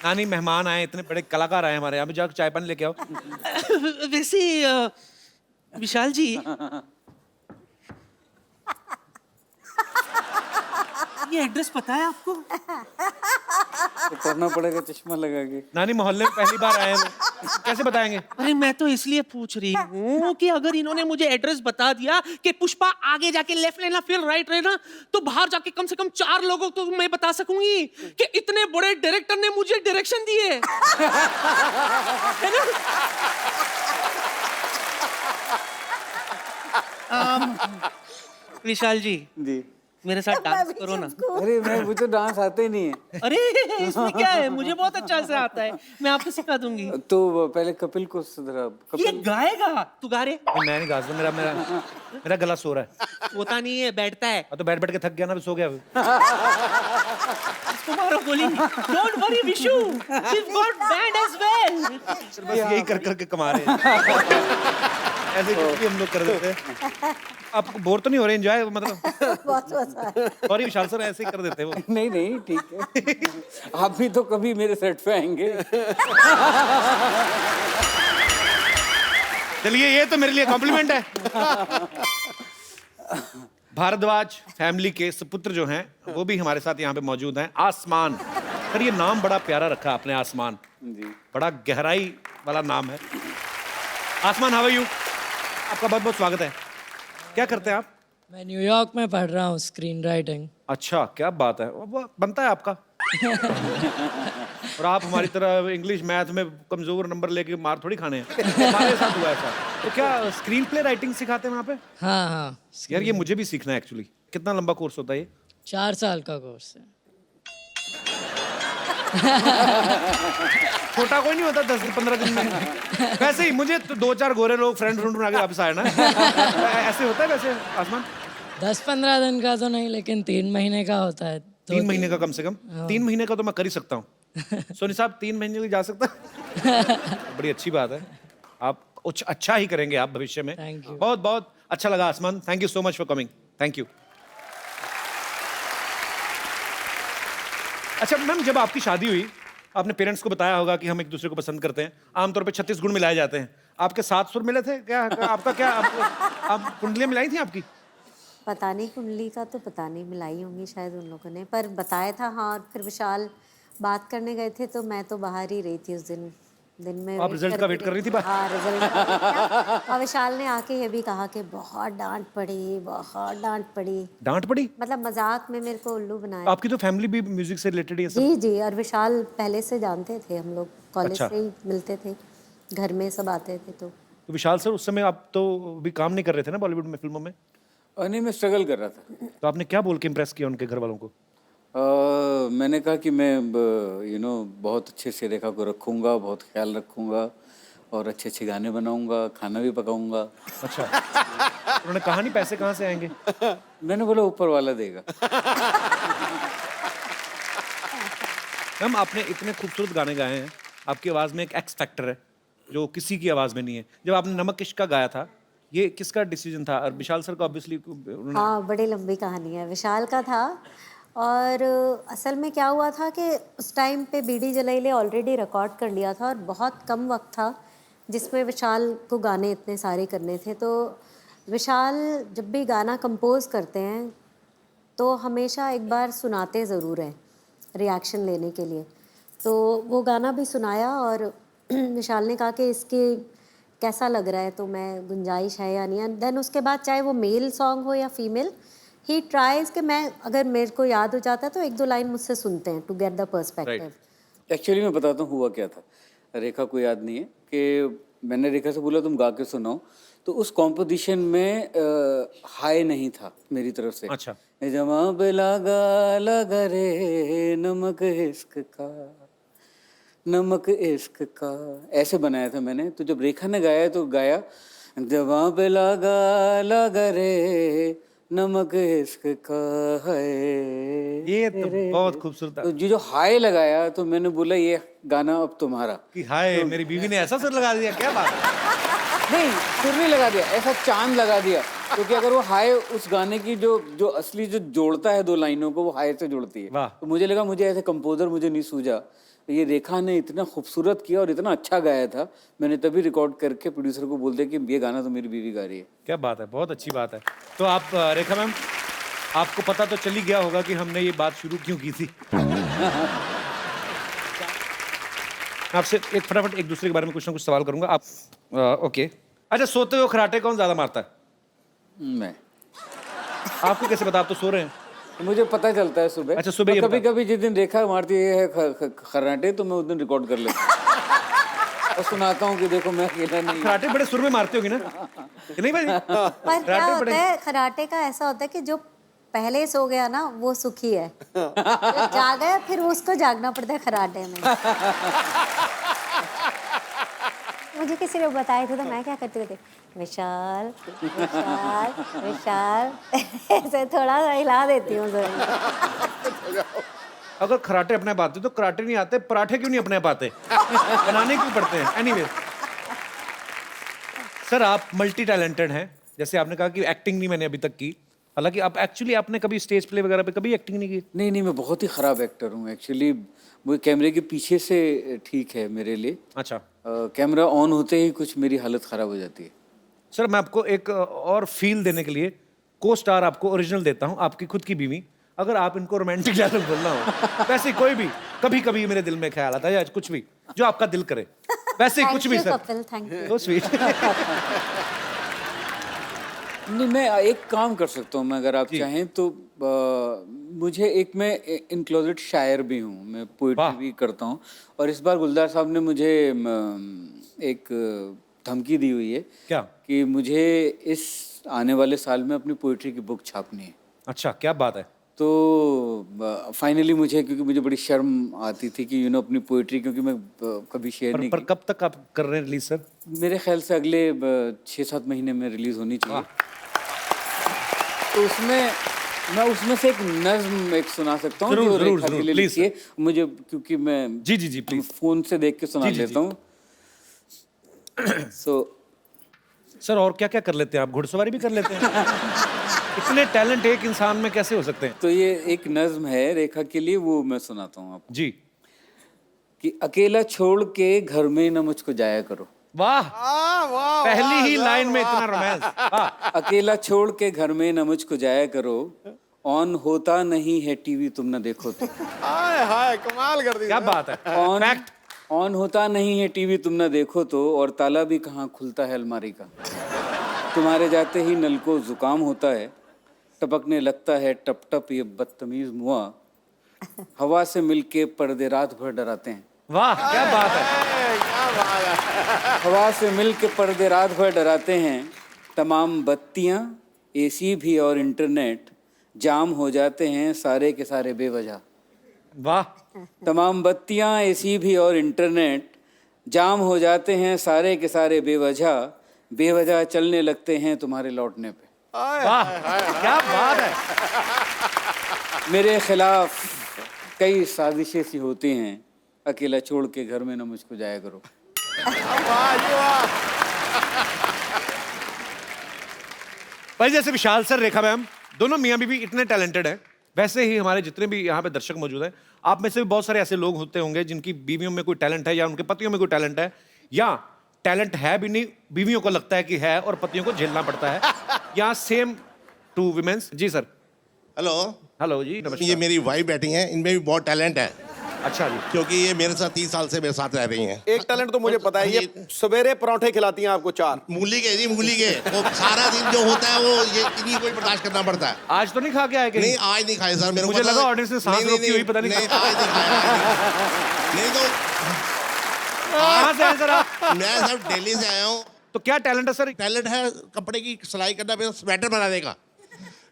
नानी मेहमान आए, इतने बड़े कलाकार आए हमारे यहाँ पे, जाकर चाय पानी लेके आओ। वैसे विशाल जी, ये एड्रेस पता है आपको? तो करना पड़ेगा चश्मा लगा के। नानी मोहल्ले में पहली बार आए हैं वो, कैसे बताएंगे? अरे मैं तो इसलिए पूछ रही हूँ कि अगर इन्होंने मुझे एड्रेस बता दिया कि पुष्पा आगे जाके लेफ्ट लेना फिर राइट लेना, तो बाहर जाके कम से कम 4 लोगों को मैं बता सकूंगी कि इतने बड़े डायरेक्टर ने मुझे डायरेक्शन दिए। है ना? विशाल जी, मेरे साथ डांस करो ना। अरे मैं मुझे डांस आते ही नहीं है। अरे इसमें क्या है, मुझे बहुत अच्छा से आता है, मैं आपको सिखा दूंगी। तो पहले कपिल को सुधरा। ये कपिल गाएगा, तू गा रे। मैं नहीं गा सकता, मेरा मेरा मेरा गला सो रहा है। होता नहीं है, बैठता है। तो बैठ बैठ के थक गया ना, सो गया। इसको मारो गोली। Don't worry Vishu, we got band as well. बस यही कर करके कमा रहे हैं। ऐसे कुछ भी हम लोग कर देते हैं। आप बोर तो नहीं हो रहे? एंजॉय मतलब बहुत मजा आया। सॉरी विशाल सर, ऐसे ही कर देते हैं वो। नहीं नहीं ठीक है। आप भी तो कभी मेरे सेट पे आएंगे। चलिए, ये तो मेरे लिए कॉम्प्लीमेंट है। भारद्वाज फैमिली के सुपुत्र जो हैं वो भी हमारे साथ यहाँ पे मौजूद हैं। आसमान, सर ये नाम बड़ा प्यारा रखा आपने, आसमान। जी बड़ा गहराई वाला नाम है। आसमान, हाउ आर यू? आपका बहुत बहुत स्वागत है। क्या करते हैं आप? मैं न्यूयॉर्क में पढ़ रहा हूँ स्क्रीन राइटिंग। अच्छा, क्या बात है, वो बनता है आपका। और आप हमारी तरह इंग्लिश मैथ में कमजोर नंबर लेके मार थोड़ी खाने हैं। हमारे साथ हुआ ऐसा। तो क्या स्क्रीन प्ले राइटिंग सिखाते हैं वहाँ पे? हाँ हाँ। यार ये मुझे भी सीखना है एक्चुअली। कितना लंबा कोर्स होता है ये? 4 साल का कोर्स है। छोटा कोई नहीं होता 10-15 दिन में। वैसे ही मुझे तो 2-4 गोरे लोग फ्रेंड बना के वापस आए ना। ऐसे होता है वैसे आसमान? 10-15 दिन का तो नहीं, लेकिन 3 महीने का होता है। 3 महीने का कम से कम? 3 महीने का तो मैं कर ही सकता हूँ। सोनी साहब 3 महीने की जा सकता? बड़ी अच्छी बात है। आप कुछ अच्छा ही करेंगे आप भविष्य में। Thank you. बहुत बहुत अच्छा लगा आसमान। Thank you so much for coming. Thank you. अच्छा मैम, जब आपकी शादी हुई आपने पेरेंट्स को बताया होगा कि हम एक दूसरे को पसंद करते हैं। आमतौर पे 36 गुण मिलाए जाते हैं। आपके 7 सुर मिले थे क्या? आपका क्या आप कुंडलियां मिलाई थी आपकी? पता नहीं, कुंडली का तो पता नहीं, मिलाई होंगी शायद उन लोगों ने, पर बताया था। हाँ, और फिर विशाल बात करने गए थे तो मैं तो बाहर ही रही थी उस दिन में। आप रिजल्ट का वेट कर रही थी बाहर? हाँ, रिजल्ट। और विशाल ने आके ये भी कहा कि बहुत डांट पड़ी, बहुत डांट पड़ी। डांट पड़ी? मतलब मजाक में मेरे को उल्लू बनाया। आपकी तो फैमिली भी म्यूजिक से रिलेटेड है सब? जी जी, और विशाल पहले से जानते थे, हम लोग कॉलेज अच्छा। से ही मिलते थे, घर में सब आते थे। तो विशाल सर उस समय आप तो भी काम नहीं कर रहे थे ना बॉलीवुड में, फिल्मों में? नहीं, मैं स्ट्रगल कर रहा था। तो आपने क्या बोल के इम्प्रेस किया उनके घर वालों को? मैंने कहा कि मैं बहुत अच्छे से रेखा को रखूँगा, बहुत ख्याल रखूँगा और अच्छे अच्छे गाने बनाऊँगा, खाना भी पकाऊँगा। अच्छा। उन्होंने कहा नहीं पैसे कहाँ से आएंगे? मैंने बोला ऊपर वाला देगा। मैम आपने इतने खूबसूरत गाने गाए हैं, आपकी आवाज़ में एक एक्स फैक्टर है जो किसी की आवाज़ में नहीं है। जब आपने नमक इश्क का गाया था, ये किसका डिसीजन था? और विशाल सर का ऑब्वियसली। हाँ, बड़ी लंबी कहानी है। विशाल का था, और असल में क्या हुआ था कि उस टाइम पे बीडी जलाइले ऑलरेडी रिकॉर्ड कर लिया था और बहुत कम वक्त था जिसमें विशाल को गाने इतने सारे करने थे। तो विशाल जब भी गाना कंपोज करते हैं तो हमेशा एक बार सुनाते ज़रूर हैं रिएक्शन लेने के लिए। तो वो गाना भी सुनाया और विशाल ने कहा कि इसके कैसा लग रहा है, तो मैं गुंजाइश है या नहीं। एंड देन उसके बाद चाहे वो मेल सॉन्ग हो या फीमेल, ही ट्राइज कि मैं, अगर मेरे को याद हो जाता है तो 1-2 लाइन मुझसे सुनते हैं to get the perspective. Actually मैं बताता हूँ हुआ क्या था। रेखा को याद नहीं है कि मैंने रेखा से बोला तुम गा के सुनाओ, तो उस कॉम्पोजिशन में हाई नहीं था मेरी तरफ से। अच्छा। जवाब लगा लगा रे नमक इश्क का, नमक इश्क का, ऐसे बनाया था मैंने। तो जब रेखा ने गाया तो गाया जवाब लगा लगा रे नमक इश्क का है। ये तो बहुत खूबसूरत था। तो जो हाय लगाया तो मैंने बोला ये गाना अब तुम्हारा। कि हाय मेरी बीवी ने ऐसा सुर लगा दिया, क्या बात है? नहीं, सुर नहीं लगा दिया, ऐसा चांद लगा दिया। क्योंकि अगर वो हाय उस गाने की जो असली जो जोड़ता है 2 लाइनों को, वो हाय से जोड़ती है। वाह। तो मुझे लगा मुझे ऐसे कंपोजर मुझे नहीं सूझा, तो ये रेखा ने इतना खूबसूरत किया और इतना अच्छा गाया था, मैंने तभी रिकॉर्ड करके प्रोड्यूसर को बोल दिया कि ये गाना तो मेरी बीवी गा रही है। क्या बात है, बहुत अच्छी बात है। तो आप रेखा मैम, आपको पता तो चल ही गया होगा कि हमने ये बात शुरू क्यों की थी। आपसे एक फटाफट एक दूसरे के बारे में कुछ ना कुछ सवाल करूंगा। आप ओके। अच्छा, सोते हुए खराटे कौन ज्यादा मारता है? मैं। आपको कैसे पता? आप तो सो रहे हैं। मुझे पता चलता है सुबह। अच्छा, सुबह ये कभी कभी जिस दिन रेखा मारती है खराटे तो मैं उस दिन रिकॉर्ड कर लेता हूँ और सुनाता हूँ कि देखो मैं अकेला नहीं। खराटे बड़े सुर में मारते होगी ना? नहीं भाई? पर क्या होता है, खराटे का ऐसा होता है कि जो पहले सो गया ना वो सुखी है, जो जागा है फिर उसको जागना पड़ता है खराटे में। मुझे किसी ने बताए थे तो मैं क्या करती थी, विशाल विशाल विशाल ऐसे थोड़ा सा हिला देती हूँ। अगर कराटे अपने आप आते तो कराटे नहीं आते, पराठे क्यों नहीं अपने आप आते? बनाने क्यों पड़ते हैं? एनीवे सर, आप मल्टी टैलेंटेड हैं। जैसे आपने कहा कि एक्टिंग नहीं मैंने अभी तक की, हालांकि आप एक्चुअली आपने कभी स्टेज प्ले वगैरह पे कभी एक्टिंग नहीं की? नहीं नहीं, मैं बहुत ही ख़राब एक्टर हूँ एक्चुअली। वो कैमरे के पीछे से ठीक है मेरे लिए। अच्छा। कैमरा ऑन होते ही कुछ मेरी हालत ख़राब हो जाती है। सर मैं आपको एक और फील देने के लिए को स्टार आपको ओरिजिनल देता हूँ, आपकी खुद की बीवी। अगर आप इनको रोमांटिक डायलॉग बोलना हो, वैसे कोई भी, कभी कभी मेरे दिल में ख्याल आता है या कुछ भी जो आपका दिल करे, वैसे कुछ भी sir. Thank you. So sweet। नहीं, मैं एक काम कर सकता हूँ, मैं अगर आप चाहें तो मुझे एक, मैं इन क्लोजेट शायर भी हूँ, मैं पोइट्री भी करता हूँ। और इस बार गुलजार साहब ने मुझे एक धमकी दी हुई है। क्या? कि मुझे इस आने वाले साल में अपनी पोइट्री की बुक छापनी है। अच्छा, क्या बात है। तो फाइनली मुझे, क्योंकि मुझे बड़ी शर्म आती थी कि अपनी पोइट्री, क्योंकि मैं कभी शेयर नहीं पर कब तक आप कर रहे हैं रिलीज सर? मेरे ख्याल से अगले 6-7 महीने में रिलीज होनी चाहिए। तो मैं उसमें से एक नज्म एक सुना सकता हूँ जो रेखा के लिए लिखी है मुझे, क्योंकि मैं जी प्लीज फोन से देख के सुना लेता हूँ। सर और क्या क्या कर लेते हैं आप? घुड़सवारी भी कर लेते हैं? इतने टैलेंट एक इंसान में कैसे हो सकते हैं? तो ये एक नज्म है रेखा के लिए, वो मैं सुनाता हूँ आपको। जी। कि अकेला छोड़ के घर में न मुझको जाया करो। वाह, पहली ही लाइन में इतना रोमांस। अकेला छोड़ के घर में न मुझको जाया करो, ऑन होता नहीं है टीवी तुम न देखो तो। हाय कमाल कर दी। क्या बात है। ऑन होता नहीं है टीवी तुम न देखो तो, और ताला भी कहाँ खुलता है अलमारी का। तुम्हारे जाते ही नल को जुकाम होता है, टपकने लगता है टप टप ये बदतमीज मुआ, हवा से मिलके पर्दे रात भर डराते हैं। वाह, क्या बात है। हवा से मिलके पर्दे रात भर डराते हैं, तमाम बत्तियां, एसी भी और इंटरनेट जाम हो जाते हैं सारे के सारे बेवजह। वाह। तमाम बत्तियां, एसी भी और इंटरनेट जाम हो जाते हैं सारे के सारे बेवजह, बेवजह चलने लगते हैं तुम्हारे लौटने पे। वाह, क्या बात है। मेरे खिलाफ कई साजिशें सी होती हैं, अकेला छोड़ के घर में न मुझको जाया करो। भाई जैसे विशाल सर, रेखा मैम, दोनों मियाँ बीवी इतने टैलेंटेड हैं, वैसे ही हमारे जितने भी यहाँ पे दर्शक मौजूद हैं, आप में से भी बहुत सारे ऐसे लोग होते होंगे जिनकी बीवियों में कोई टैलेंट है या उनके पतियों में कोई टैलेंट है, या टैलेंट है भी नहीं, बीवियों को लगता है कि है और पतियों को झेलना पड़ता है, या सेम टू विमेंस। जी सर। हेलो जी, नमस्कार। ये मेरी वाइफ बैठी हैं, इनमें भी बहुत टैलेंट है। अच्छा जी। क्योंकि ये मेरे साथ 30 साल से मेरे साथ रह रही हैं। एक टैलेंट तो मुझे पता है, ये सवेरे पराठे खिलाती हैं आपको 4 मूली के जी, मूली के वो सारा दिन जो होता है वो ये इन्हीं को बर्दाश्त करना पड़ता है। आज तो नहीं खा के आए? नहीं, आज नहीं खाए सर। मुझे लगा ऑडियंस ने सांस रोकी हुई, पता नहीं। आज नहीं खाया। नहीं तो कहाँ से हैं सर आप? मैं सर दिल्ली से आया हूँ। तो क्या टैलेंट है सर? टैलेंट है कपड़े की सिलाई करना, मेरा स्वेटर बनाने का।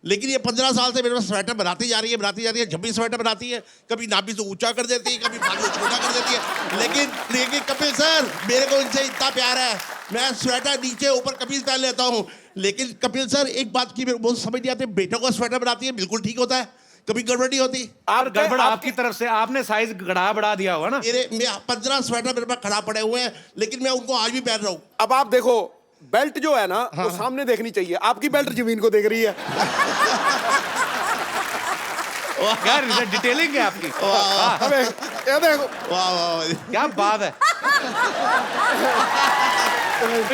लेकिन ये 15 साल से मेरे पास स्वेटर बनाती जा रही है, जब भी स्वेटर बनाती है कभी नाभि से ऊंचा कर देती है, कभी बाजू छोटा कर देती है। लेकिन कपिल सर, मेरे को इनसे इतना प्यार है, मैं स्वेटर नीचे ऊपर कमीज पहन लेता हूँ। लेकिन कपिल सर, एक बात की मेरे को समझ नहीं आती, बेटों का स्वेटर बनाती है बिल्कुल ठीक होता है, कभी गड़बड़ नहीं होती। आप गड़बड़ आपकी तरफ से, आपने साइज बढ़ा दिया होगा ना। मेरे 15 स्वेटर मेरे पास खड़ा पड़े हुए हैं, लेकिन मैं उनको आज भी पहन रहा हूँ। अब आप देखो, बेल्ट जो है ना वो सामने देखनी चाहिए, आपकी बेल्ट जमीन को देख रही है। क्या डिटेलिंग है आपकी। ये देखो, वाह, क्या बात है।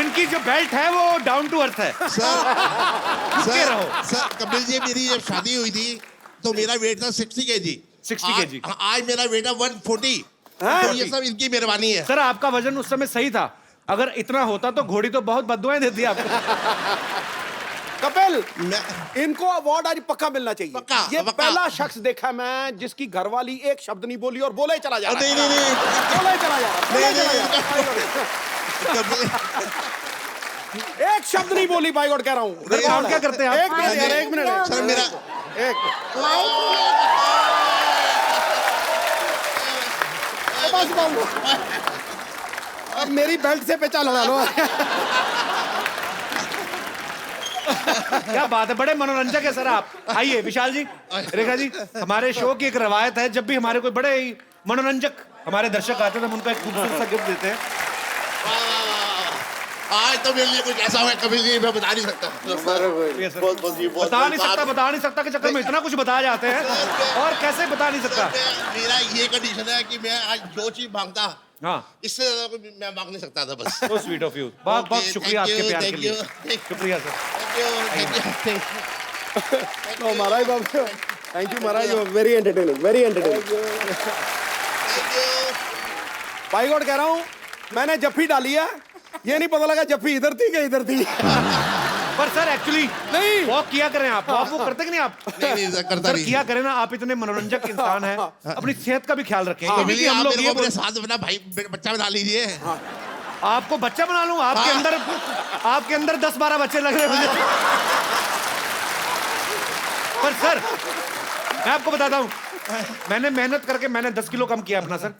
इनकी जो बेल्ट है वो डाउन टू अर्थ है। सर कपिल जी, मेरी जब शादी हुई थी तो मेरा वेट था 60 kg। 60 kg। आज मेरा वेट है 140। तो ये सब इनकी मेहरबानी है। सर आपका वजन उस समय सही था, अगर इतना होता तो घोड़ी तो बहुत बद्दुआएं देती आपको। कपिल, इनको अवार्ड आज पक्का मिलना चाहिए। ये पक्का। पहला शख्स देखा मैं जिसकी घरवाली एक शब्द नहीं बोली और बोले चला जा रहा है। नहीं, बोले चला जा रहा। एक शब्द नहीं बोली, बाई गॉड कह रहा हूँ। काम क्या करते हैं आप? एक मिनट सर, बस बाबू, अब मेरी बेल्ट से पेचा लगा लो। क्या बात है, बड़े मनोरंजक है सर आप। आइए विशाल जी, रेखा जी, हमारे शो की एक रवायत है, जब भी हमारे कोई बड़े ही मनोरंजक हमारे दर्शक आते हैं तो हम उनको एक खूबसूरत सा गिफ्ट देते हैं। आज तो मेरे लिए कुछ ऐसा हुआ कभी नहीं, मैं बता नहीं सकता। बता नहीं सकता के चक्कर में इतना कुछ बताया जाते हैं, और कैसे बता नहीं सकता। मेरा ये कंडीशन है कि मैं आज जो चीज मांगता, हाँ, इससे ज्यादा कोई मैं मांग नहीं सकता था बस। So sweet of you। बहुत बहुत शुक्रिया आपके प्यार के लिए। शुक्रिया सर। नो महाराज बाबू, थैंक यू महाराज, you very entertaining, very entertaining. भाई गॉड कह रहा हूँ, मैंने जफ्फी डाली है, ये नहीं पता लगा जफ्फी इधर थी कि इधर थी। पर सर एक्चुअली नहीं, वॉक किया करें आप, वॉक वो करते कि नहीं आप? नहीं करता सर नहीं। किया करें ना, आप इतने मनोरंजक इंसान हैं, अपनी सेहत का भी ख्याल रखें। क्योंकि हम लोग ये अपने साथ अपना भाई बच्चा बना लीजिए। आपको बच्चा बना लूं? आपके अंदर 10-12 बच्चे लग रहे हैं मुझे। पर सर मैं आपको बताता हूं, मैंने मेहनत करके मैंने 10 किलो कम किया अपना सर।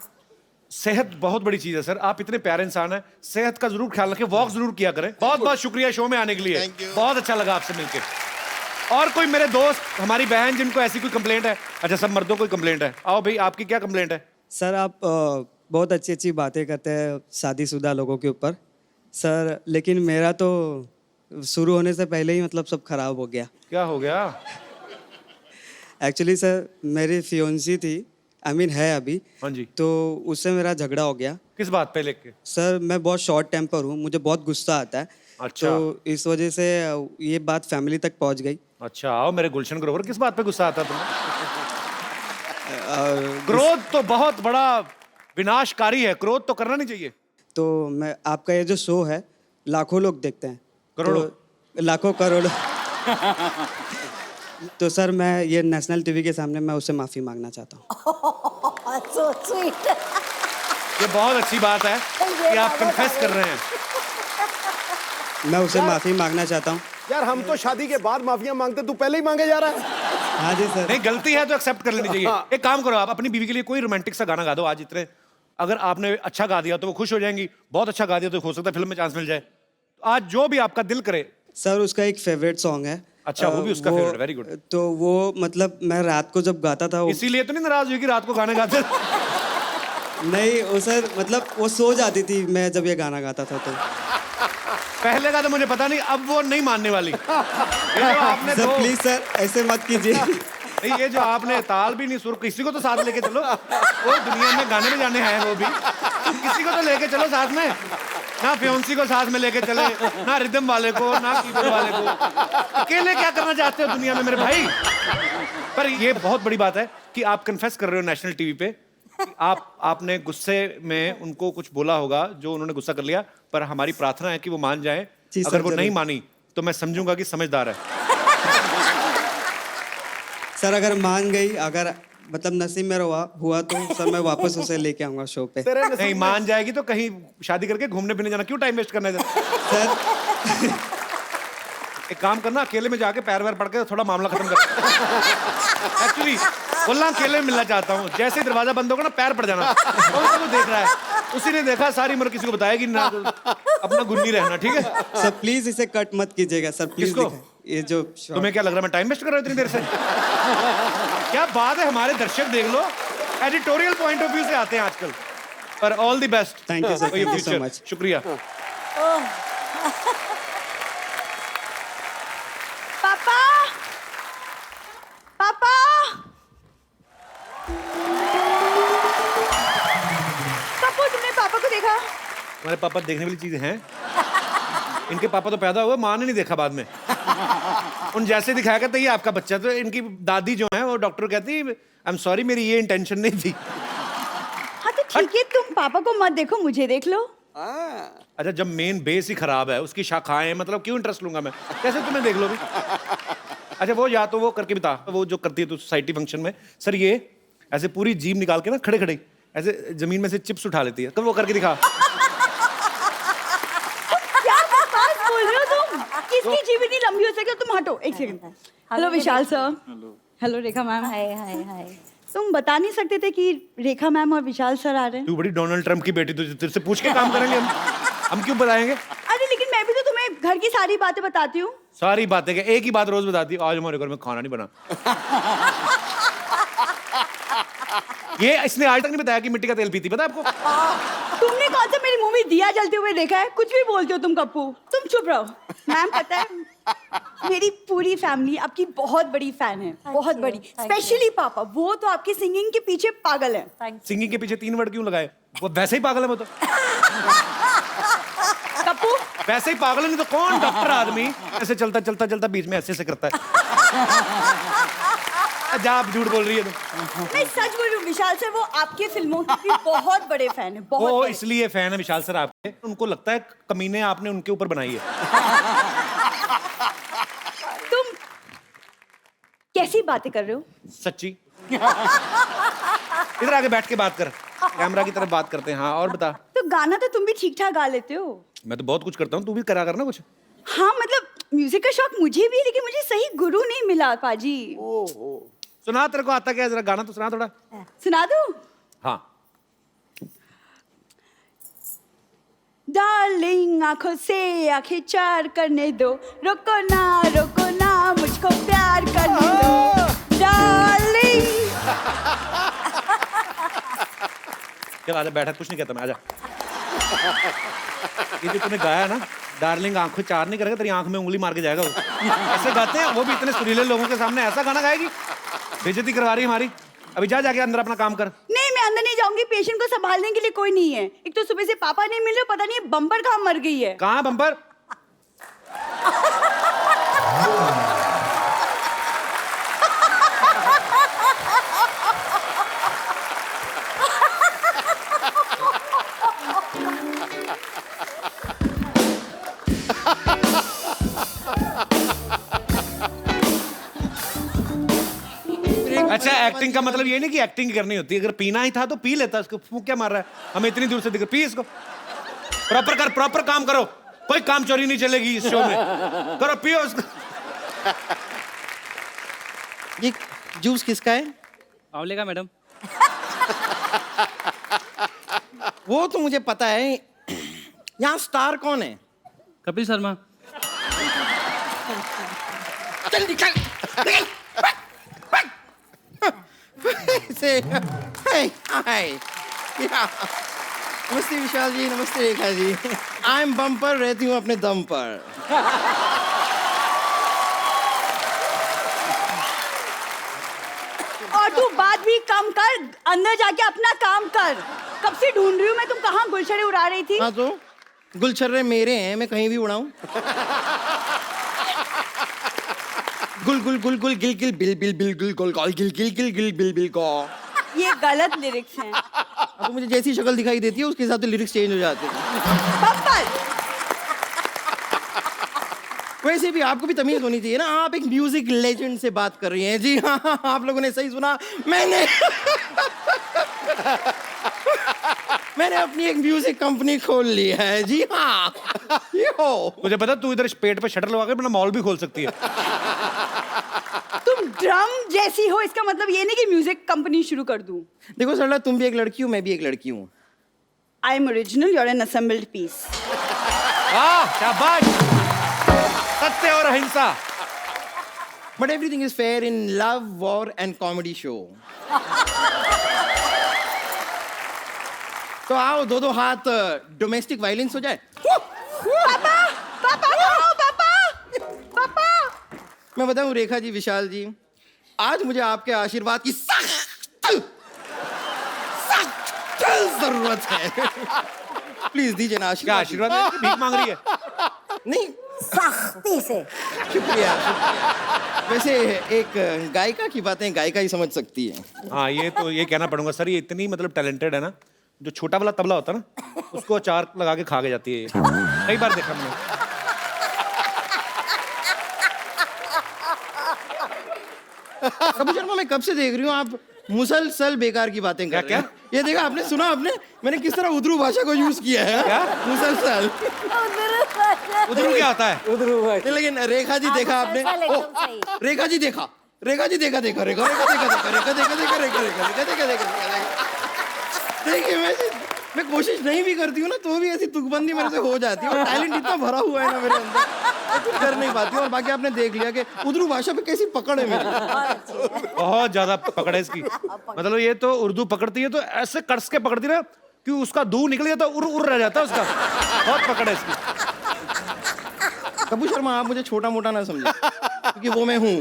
सेहत बहुत बड़ी चीज है सर, आप इतने प्यारे इंसान हैं, सेहत का जरूर ख्याल रखें, वॉक जरूर किया करें। बहुत बहुत शुक्रिया शो में आने के लिए, बहुत अच्छा लगा आपसे मिलकर। और कोई मेरे दोस्त, हमारी बहन जिनको ऐसी कोई कंप्लेंट है? अच्छा सब मर्दों को कंप्लेंट है, आओ भाई आपकी क्या कंप्लेंट है? सर आप बहुत अच्छी अच्छी बातें करते हैं शादीशुदा लोगों के ऊपर सर, लेकिन मेरा तो शुरू होने से पहले ही मतलब सब खराब हो गया। क्या हो गया? एक्चुअली सर मेरी फियोन्सी थी, आई मीन है अभी। हाँ जी। तो उससे मेरा झगड़ा हो गया। किस बात पे लेके? सर मैं बहुत शॉर्ट टेम्पर हूँ, मुझे बहुत गुस्सा आता है। अच्छा। तो इस वजह से ये बात फैमिली तक पहुँच गई। अच्छा आओ मेरे गुलशन ग्रोवर, किस बात पे गुस्सा आता तुम्हें? क्रोध तो बहुत बड़ा विनाशकारी है, क्रोध तो करना नहीं चाहिए। तो मैं आपका ये जो शो है लाखों लोग देखते हैं, करोड़ों, तो लाखों करोड़ों। तो सर मैं ये नेशनल टीवी के सामने मैं उससे माफी मांगना चाहता हूँ। So sweet। ये बहुत अच्छी बात है कि आप कन्फेस कर रहे हैं। मैं उसे माफी मांगना चाहता हूँ। यार हम तो शादी के बाद माफिया मांगते, तू पहले ही मांगे जा रहा है। हाँ जी सर। नहीं गलती है तो एक्सेप्ट कर लेनी चाहिए। एक काम करो, आप अपनी बीवी के लिए कोई रोमांटिक सा गाना गा दो आज। इतने अगर आपने अच्छा गा दिया तो वो खुश हो जाएंगी, बहुत अच्छा गा दिया तो हो सकता है फिल्म में चांस मिल जाए। आज जो भी आपका दिल करे। सर उसका एक फेवरेट सॉन्ग है। अच्छा वो भी उसका फेवरेट, वेरी गुड। तो वो मतलब मैं रात को जब गाता था इसीलिए तो नहीं नाराज हुई कि रात को गाने गाते? नहीं वो सर मतलब वो सो जाती थी मैं जब ये गाना गाता था। तो पहले का तो मुझे पता नहीं, अब वो नहीं मानने वाली। ये जो आपने सर प्लीज सर ऐसे मत कीजिए। नहीं ये जो आपने ताल भी नहीं, सुर, किसी को तो साथ लेके चलो। वो दुनिया में गाने में जाने हैं वो भी, किसी को तो लेके चलो साथ में। ना फियोन्सी को साथ में लेके चले, ना रिदम वाले को, ना कीबोर्ड वाले को। अकेले क्या करना चाहते हो दुनिया में मेरे भाई? पर ये बहुत बड़ी बात है कि आप कन्फेस कर रहे हो नेशनल टीवी पे। आपने गुस्से में उनको कुछ बोला होगा जो उन्होंने गुस्सा कर लिया, पर हमारी प्रार्थना है कि वो मान जाए। अगर वो नहीं मानी तो मैं समझूंगा कि समझदार है। सर अगर मान गई, अगर मतलब नसीब में हुआ तो सर मैं वापस उसे लेके आऊंगा शो पे। नहीं मान जाएगी तो कहीं शादी करके घूमने फिरने जाना, क्यों टाइम वेस्ट करना है सर? एक काम करना, अकेले में जाके पैर वैर पड़ के थोड़ा मामला खत्म कर। एक्चुअली बोलना अकेले में मिलना चाहता हूँ। जैसे ही दरवाजा बंद होगा ना पैर पड़ जाना। तो देख रहा है, उसी ने देखा, सारी उम्र किसी को बताएगी ना, अपना गुन्नी रहना, ठीक है? सर प्लीज इसे कट मत कीजिएगा सर, प्लीज। ये जो तुम्हें क्या लग रहा है मैं टाइम वेस्ट कर रहा हूँ इतनी देर से? क्या बात है, हमारे दर्शक देख लो, एडिटोरियल पॉइंट ऑफ व्यू से आते हैं आजकल। पर all the best. Thank you sir, thank you so much. शुक्रिया। पापा, पापा, कपूर, तुमने पापा को देखा? हमारे पापा देखने वाली चीज हैं। इनके पापा तो पैदा हुए, माँ ने नहीं देखा बाद में। उन जैसे दिखाया करता ये आपका बच्चा। तो इनकी दादी जो है वो डॉक्टर कहती आई एम सॉरी मेरी ये इंटेंशन नहीं थी। हाँ तो ठीक है, तुम पापा को मत देखो, मुझे देख लो। अच्छा जब मेन बेस ही खराब है, उसकी शाखाएं, मतलब क्यों इंटरेस्ट लूंगा मैं? कैसे तुम्हें देख लोगे? अच्छा वो या तो वो करके बता, वो जो करती है तो सोसाइटी फंक्शन में, सर ये ऐसे पूरी जीभ निकाल के ना खड़े खड़े ऐसे जमीन में से चिप्स उठा लेती है, कब वो करके दिखा। क्या बात बोल रहे हो तुम? किसकी जीभ इतनी लंबी हो सके? तुम हटो एक सेकंड। हेलो विशाल सर। हेलो रेखा मैम। हाय हाय हाय। तुम बता नहीं सकते थे कि रेखा मैम और विशाल सर आ रहे हैं? तू बड़ी डोनाल्ड ट्रम्प की बेटी, तुझे तेरे से पूछ के काम करेंगे हम क्यों बताएंगे? अरे लेकिन मैं भी तो तुम्हें घर की सारी बातें बताती हूँ। सारी बातें क्या, एक ही बात रोज बताती है, आज हमारे घर में खाना नहीं बना। ये इसने आज तक नहीं बताया कि मिट्टी का तेल पीती, पता है आपको? तुमने कौन सा मेरी मूवी दिया जलते हुए देखा है? कुछ भी बोलते हो तुम कप्पू। तुम चुप रहो। मैम पता है मेरी पूरी फैमिली आपकी बहुत बड़ी फैन है, बहुत बड़ी। स्पेशली पापा, वो तो आपकी सिंगिंग के पीछे पागल है। सिंगिंग के पीछे 3 वर्ड क्यों लगाए? वो वैसे ही पागल है वो तो। कप्पू वैसे ही पागल है, नहीं तो कौन डॉक्टर आदमी ऐसे चलता चलता चलता बीच में ऐसे करता है। जा, आप झूठ बोल रही है तुम। मैं सच बोल रही हूँ, विशाल सर वो आपके फिल्मों के भी बहुत बड़े फैन है, बहुत वो बड़े। इसलिए फैन है विशाल सर आपके, उनको लगता है कमीने आपने उनके ऊपर बनाई है। तुम कैसी बातें कर रहे हो? सच्ची। इधर आके बैठ के बात कर, कैमरा की तरफ बात करते हैं। हाँ और बता। तो गाना तो तुम भी ठीक ठाक गा लेते हो। मैं तो बहुत कुछ करता हूँ, तू भी करा करना कुछ। हाँ मतलब म्यूजिक का शौक मुझे भी है, लेकिन मुझे सही गुरु नहीं मिला पाजी। सुना, तेरे को आता क्या जरा गाना तो सुना थोड़ा। सुना दूं? हाँ। डार्लिंग आंखों से आंखें चार करने दो, रोको ना मुझको प्यार करने दो डार्लिंग। चल आजा, बैठा, कुछ नहीं कहता मैं, आजा। ये जो तूने गाया ना, डार्लिंग आंखों चार नहीं करेगा, तेरी आंख में उंगली मार के जाएगा वो। ऐसे गाते हैं वो भी इतने सुरीले लोगों के सामने, ऐसा गाना गाएगी? बेइज्जती करवा रही है हमारी। अभी जा जाके अंदर अपना काम कर। नहीं मैं अंदर नहीं जाऊंगी, पेशेंट को संभालने के लिए कोई नहीं है। एक तो सुबह से पापा नहीं मिल रहे, पता नहीं बम्पर कहाँ मर गई है। कहाँ बम्पर? अच्छा, एक्टिंग का मतलब ये नहीं कि एक्टिंग करनी होती है। अगर पीना ही था तो पी लेता, इसको फूंक क्या मार रहा है? हमें इतनी दूर से दिख, पी इसको। प्रॉपर कर, प्रॉपर काम करो, कोई काम चोरी नहीं चलेगी इस शो में। करो, पियो उसको। ये जूस किसका है? आंवले का मैडम। वो तो मुझे पता है। यहाँ स्टार कौन है? कपिल शर्मा। चल निकल, निकल। नमस्ते विशाल जी, नमस्ते Rekha ji. I am bumper, रहती हूँ अपने दम पर। और तू बात भी कम कर, अंदर जाके अपना काम कर। कब से ढूंढ रही हूँ मैं, तुम कहाँ गुलछड़े उड़ा रही थी? हाँ तो गुलछर्रे मेरे हैं, मैं कहीं भी उड़ाऊं। Gul Gul Gul Gul Gill Gill bill bill bill Gul Gul Gul Gill Gill Gill Gill bill bill गो। ये गलत लिरिक्स हैं। तो मुझे जैसी शक्ल दिखाई देती है उसके हिसाब से लिरिक्स चेंज हो जाते हैं। बम्पर। वैसे भी आपको भी तमीज होनी चाहिए ना, आप एक म्यूजिक लेजेंड से बात कर रही हैं। जी हाँ, आप लोगों ने सही सुना, मैंने अपनी एक म्यूजिक कंपनी खोल ली है। जी हाँ। मुझे पता, तू इधर पेट पे शटर लगा के अपना मॉल भी खोल सकती है। तुम ड्रम जैसी हो, इसका मतलब ये नहीं कि म्यूजिक कंपनी शुरू कर दूं। देखो सरला, तुम भी एक लड़की हो, मैं भी एक लड़की हूँ। I am original, you are an assembled piece. वाह, शाबाश। सत्य और अहिंसा। But everything is fair in love, war and comedy show. तो आओ, दो हाथ डोमेस्टिक वायलेंस हो जाए। पापा, पापा, पापा, पापा। मैं बताऊं रेखा जी, विशाल जी, आज मुझे आपके आशीर्वाद की सख्त जरूरत है। प्लीज दीजिए ना आशीर्वाद। आशीर्वाद भीख मांग रही है? नहीं, सख्ती से। शुक्रिया। वैसे एक गायिका की बातें गायिका ही समझ सकती है। हाँ, ये तो ये कहना पड़ूंगा सर, ये इतनी मतलब टैलेंटेड है ना, जो छोटा वाला तबला होता है ना, उसको अचार लगा के खा के जाती है। कई बार देखा मैंने। कपिल शर्मा, मैं कब से देख रही हूँ आप मुसलसल बेकार की बातें कर रहे हैं। ये देखा आपने, सुना आपने मैंने किस तरह उर्दू भाषा को यूज किया है? क्या मुसलसल? उधरू क्या होता है? लेकिन रेखा जी देखा आपने? रेखा जी देखा, रेखा जी देखा देखा रेखा रेखा देखा देखा रेखा देखा देखा रेखा रेखा रेखा देखा देखा देखिए मैं कोशिश नहीं भी करती हूँ ना तो भी ऐसी तुकबंदी मेरे से हो जाती है और टैलेंट इतना भरा हुआ है ना मेरे अंदर मैं कुछ कर नहीं पाती हूँ। और बाकी आपने देख लिया कि उर्दू भाषा पे कैसी पकड़ है मेरी। बहुत ज्यादा पकड़ है इसकी। मतलब ये तो उर्दू पकड़ती है तो ऐसे कस के पकड़ती ना कि उसका दूर निकल जाता उर उर रह जाता है उसका। बहुत पकड़ है इसकी। कपूर शर्मा आप मुझे छोटा मोटा ना समझे क्योंकि वो मैं हूँ।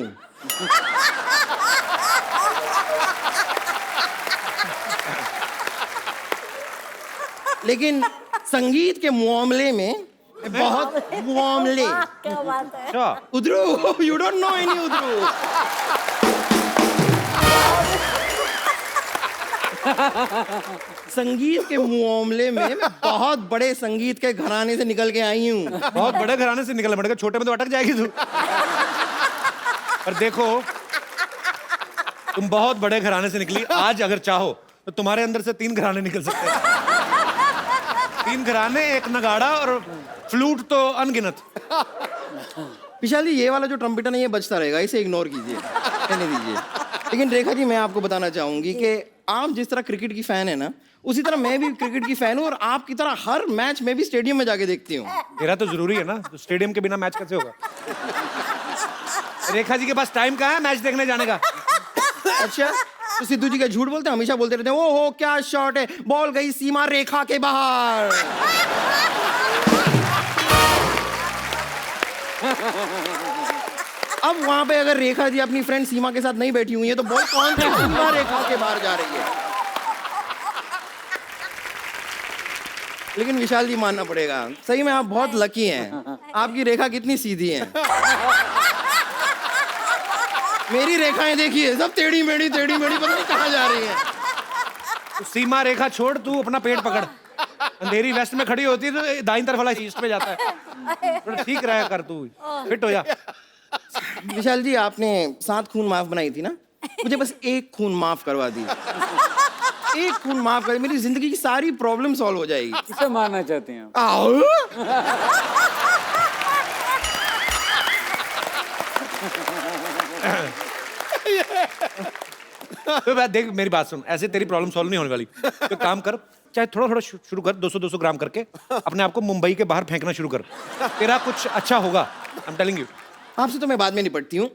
लेकिन संगीत के मामले में बहुत मामले। क्या बात है। उधरू यू डोंट नो एनी उधरू। संगीत के मामले में मैं बहुत बड़े संगीत के घराने से निकल के आई हूँ। बहुत बड़े घराने से निकल पड़ेगा, छोटे में तो अटक जाएगी तू। पर देखो तुम बहुत बड़े घराने से निकली। आज अगर चाहो तो तुम्हारे अंदर से 3 घराने निकल सकते हैं। 3 घराने, एक नगाड़ा और फ्लूट तो अनगिनत। विशाल जी ये वाला जो ट्रम्पेटर है ये बजता रहेगा, इसे इग्नोर कीजिए, कहने दीजिए। लेकिन रेखा जी मैं आपको बताना चाहूंगी कि आप जिस तरह क्रिकेट की फैन है ना उसी तरह मैं भी क्रिकेट की फैन हूँ और आपकी तरह हर मैच में भी स्टेडियम में जाके देखती हूँ। तेरा तो जरूरी है ना, तो स्टेडियम के बिना मैच कैसे होगा? रेखा जी के पास टाइम कहाँ है मैच देखने जाने का? अच्छा तो सिद्धू जी का झूठ बोलते हैं, हमेशा बोलते रहते हैं ओहो क्या शॉट है, बॉल गई सीमा रेखा के बाहर। अब वहां पे अगर रेखा जी अपनी फ्रेंड सीमा के साथ नहीं बैठी हुई है तो बॉल कौन सी सीमा रेखा के बाहर जा रही है? लेकिन विशाल जी मानना पड़ेगा सही में आप बहुत लकी हैं। आपकी रेखा कितनी सीधी है। मेरी रेखाएं देखिए सब टेढ़ी मेढ़ी पता नहीं कहाँ जा रही है। तो सीमा रेखा छोड़, तू अपना पेट पकड़। अंधेरी वेस्ट में खड़ी होती है तो दाईं तरफ वाला ईस्ट में जाता है। थोड़ा ठीक रहा कर, तू फिट हो जा। विशाल जी आपने 7 खून माफ बनाई थी ना, मुझे बस 1 खून माफ करवा दी। 1 खून माफ कर, मेरी जिंदगी की सारी प्रॉब्लम सॉल्व हो जाएगी। किसे मारना चाहते हैं आओ तो बात देख, मेरी बात सुन, ऐसे तेरी प्रॉब्लम सॉल्व नहीं होने वाली। तो काम कर, चाहे थोड़ा थोड़ा शुरू कर, 200-200 ग्राम करके अपने आप को मुंबई के बाहर फेंकना शुरू कर। तेरा कुछ अच्छा होगा, आई एम टेलिंग यू। आपसे तो मैं बाद में निपटती हूँ।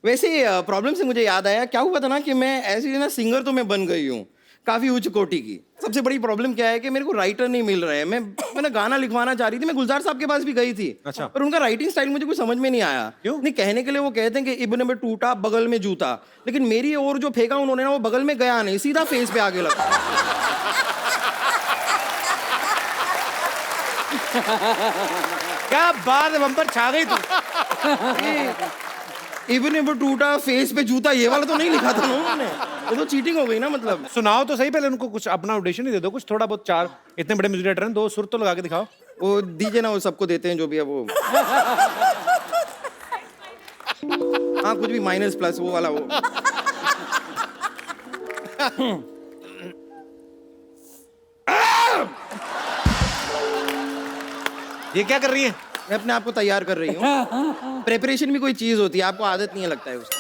वैसे प्रॉब्लम से मुझे याद आया, क्या हुआ था ना कि मैं ऐसी ना सिंगर तो मैं बन गई हूँ काफी उच्च कोटि की। सबसे बड़ी प्रॉब्लम क्या है कि मेरे को राइटर नहीं मिल रहे हैं। मैंने गाना लिखवाना चाह रही थी, मैं गुलजार साहब के पास भी गई थी। अच्छा। पर उनका राइटिंग स्टाइल मुझे कुछ समझ में नहीं आया। क्यों? नहीं, कहने के लिए वो कहते हैं कि इब्न में टूटा बगल में जूता, लेकिन मेरी और जो फेंका उन्होंने ना वो बगल में गया नहीं, सीधा फेस पे आगे लगा। क्या बात है, बम्पर छा गई तू। इब्न में टूटा फेस पे जूता, ये वाला तो नहीं लिखा था ना उन्होंने। वो तो चीटिंग हो गई ना। मतलब सुनाओ तो सही, पहले उनको कुछ अपना ऑडिशन ही दे दो, कुछ थोड़ा बहुत। 4 इतने बड़े म्यूजिक डायरेक्टर हैं, 2 सुर तो लगा के दिखाओ। वो दीजिए ना, वो सबको देते हैं जो भी है वो। हाँ कुछ भी माइनस प्लस वो वाला वो। ये क्या कर रही है? मैं अपने आप को तैयार कर रही हूँ। प्रेपरेशन भी कोई चीज होती है, आपको आदत नहीं है लगता है उसकी।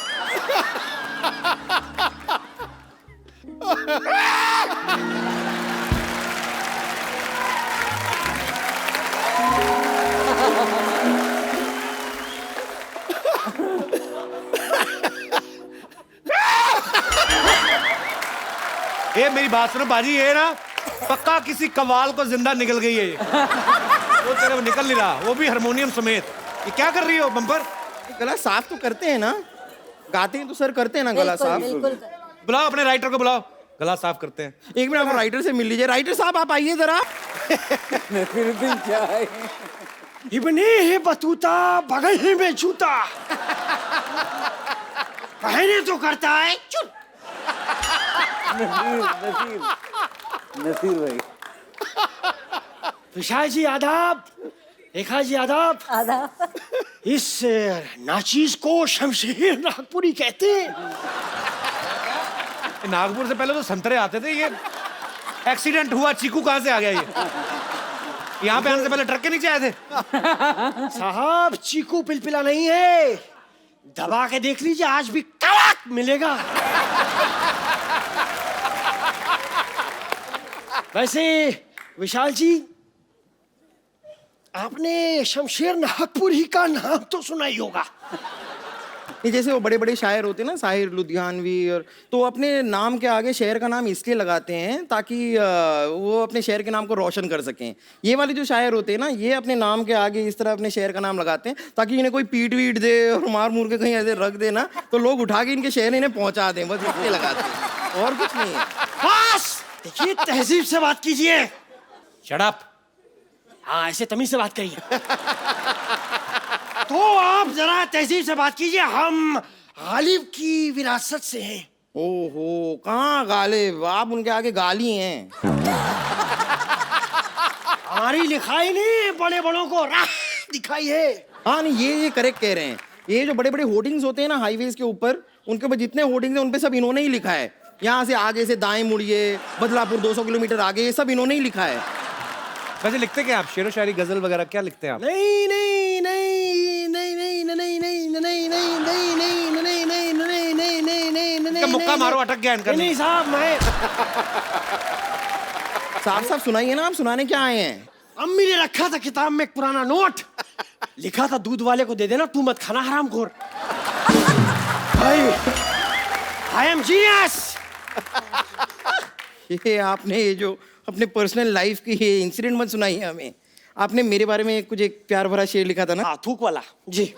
ये मेरी बात सुनो बाजी, ये ना पक्का किसी कवाल को जिंदा निकल गई है ये। वो तेरे को निकल नहीं रहा, वो भी हारमोनियम समेत। ये क्या कर रही हो बम्पर? गला साफ तो करते हैं ना, गाते हैं तो सर करते हैं ना गला साफ। बुलाओ अपने राइटर को, बुलाओ, गला साफ करते हैं। एक मिनट, आप राइटर से मिल लीजिए। राइटर साहब आप आइए जरा। क्या है इब्ने है बतूता बगल ही में जूता, कहने तो करता है चुप। नसीर भाई। विशाल जी आदाब, रेखा जी आदाब। आदाब। इस नाचीज को शमशीर नागपुरी कहते हैं। नागपुर से पहले तो संतरे आते थे। ये एक्सीडेंट हुआ, चीकू कहाँ से आ गया ये? यहाँ पे आने से पहले ट्रक के नीचे आए थे। साहब चीकू पिलपिला नहीं है, दबा के देख लीजिए, आज भी कड़क मिलेगा। वैसे विशाल जी, आपने शमशेर नागपुरी का नाम तो सुना ही होगा। ये जैसे वो बड़े बड़े शायर होते हैं ना, साहिर लुधियानवी, और तो अपने नाम के आगे शहर का नाम इसलिए लगाते हैं ताकि वो अपने शहर के नाम को रोशन कर सकें। ये वाले जो शायर होते हैं ना, ये अपने नाम के आगे इस तरह अपने शहर का नाम लगाते हैं ताकि इन्हें कोई पीट वीट दे और मार मूर के कहीं ऐसे रख दे ना, तो लोग उठा के इनके शहर इन्हें पहुंचा दें, बस इसलिए लगाते हैं, और कुछ नहीं है। बस देखिए, तहजीब से बात कीजिए। Shut up. हाँ, ऐसे तमीज से बात करिए। तो आप जरा तहजीब से बात कीजिए। हम गालिब की विरासत से हैं। ओहो, कहाँ गालिब, आप उनके आगे गाली हैं। हमारी लिखाई नहीं, बड़े बड़ों को राह दिखाई है। हाँ नहीं, ये करेक्ट कह रहे हैं। ये जो बड़े बड़े होर्डिंग्स होते हैं ना हाईवेज के ऊपर, उनके ऊपर जितने होर्डिंग्स हैं उन पे सब इन्होंने ही लिखा है। यहाँ से आगे से दाएं मुड़िए, बदलापुर 200 किलोमीटर आगे, ये सब इन्होंने ही लिखा है। वैसे लिखते क्या आप, शेरो शायरी, गजल वगैरह क्या लिखते हैं आप? नहीं नहीं नहीं नहीं नहीं नहीं नहीं नहीं नहीं नहीं नहीं नहीं नहीं नहीं नहीं नहीं नहीं नहीं। इनका मुक्का मारो, अटक गया इनका। नहीं साहब, मैं साफ सुनाइए ना, आप सुनाने क्या आए हैं? अम्मी ने रखा था किताब में एक पुराना नोट, लिखा था दूध वाले को दे देना, तू मत खाना हरामखोर। I am genius. ये आपने ये जो अपने पर्सनल लाइफ की ये इंसिडेंट मत सुनाइए हमें। आपने मेरे बारे में कुछ एक प्यार भरा शेर लिखा था ना? हाँ, थूक वाला जी।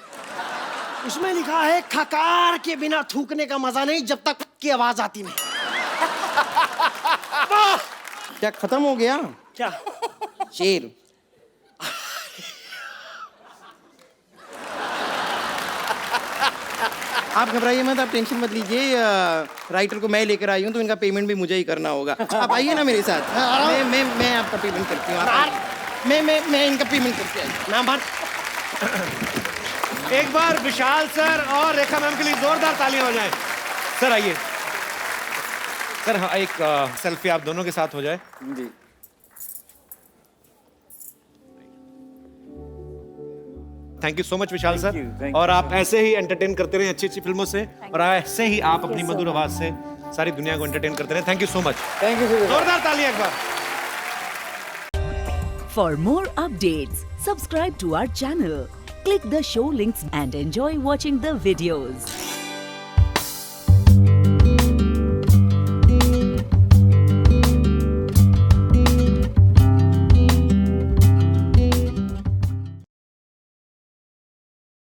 उसमें लिखा है, खकार के बिना थूकने का मजा नहीं जब तक की आवाज आती नहीं। क्या खत्म हो गया क्या शेर? आप घबराइए मत, आप टेंशन मत लीजिए। राइटर को मैं लेकर आई हूँ तो इनका पेमेंट भी मुझे ही करना होगा। आप आइए ना मेरे साथ, मैं आपका पेमेंट करती हूँ। मैं इनका पेमेंट करती हूँ। नाम बात। एक बार विशाल सर और रेखा मैम के लिए जोरदार तालियां हो जाए। सर आइए सर, हाँ एक सेल्फी आप दोनों के साथ हो जाए जी। Thank you so much Vishal sir, और आप ऐसे ही एंटरटेन करते रहे अच्छी अच्छी फिल्मों से, और ऐसे ही आप अपनी मधुर आवाज से सारी दुनिया को एंटरटेन करते रहे। Thank you so much. Thank you. जोरदार तालियां एक बार। For more updates, subscribe to our channel, click the show links and enjoy watching the videos.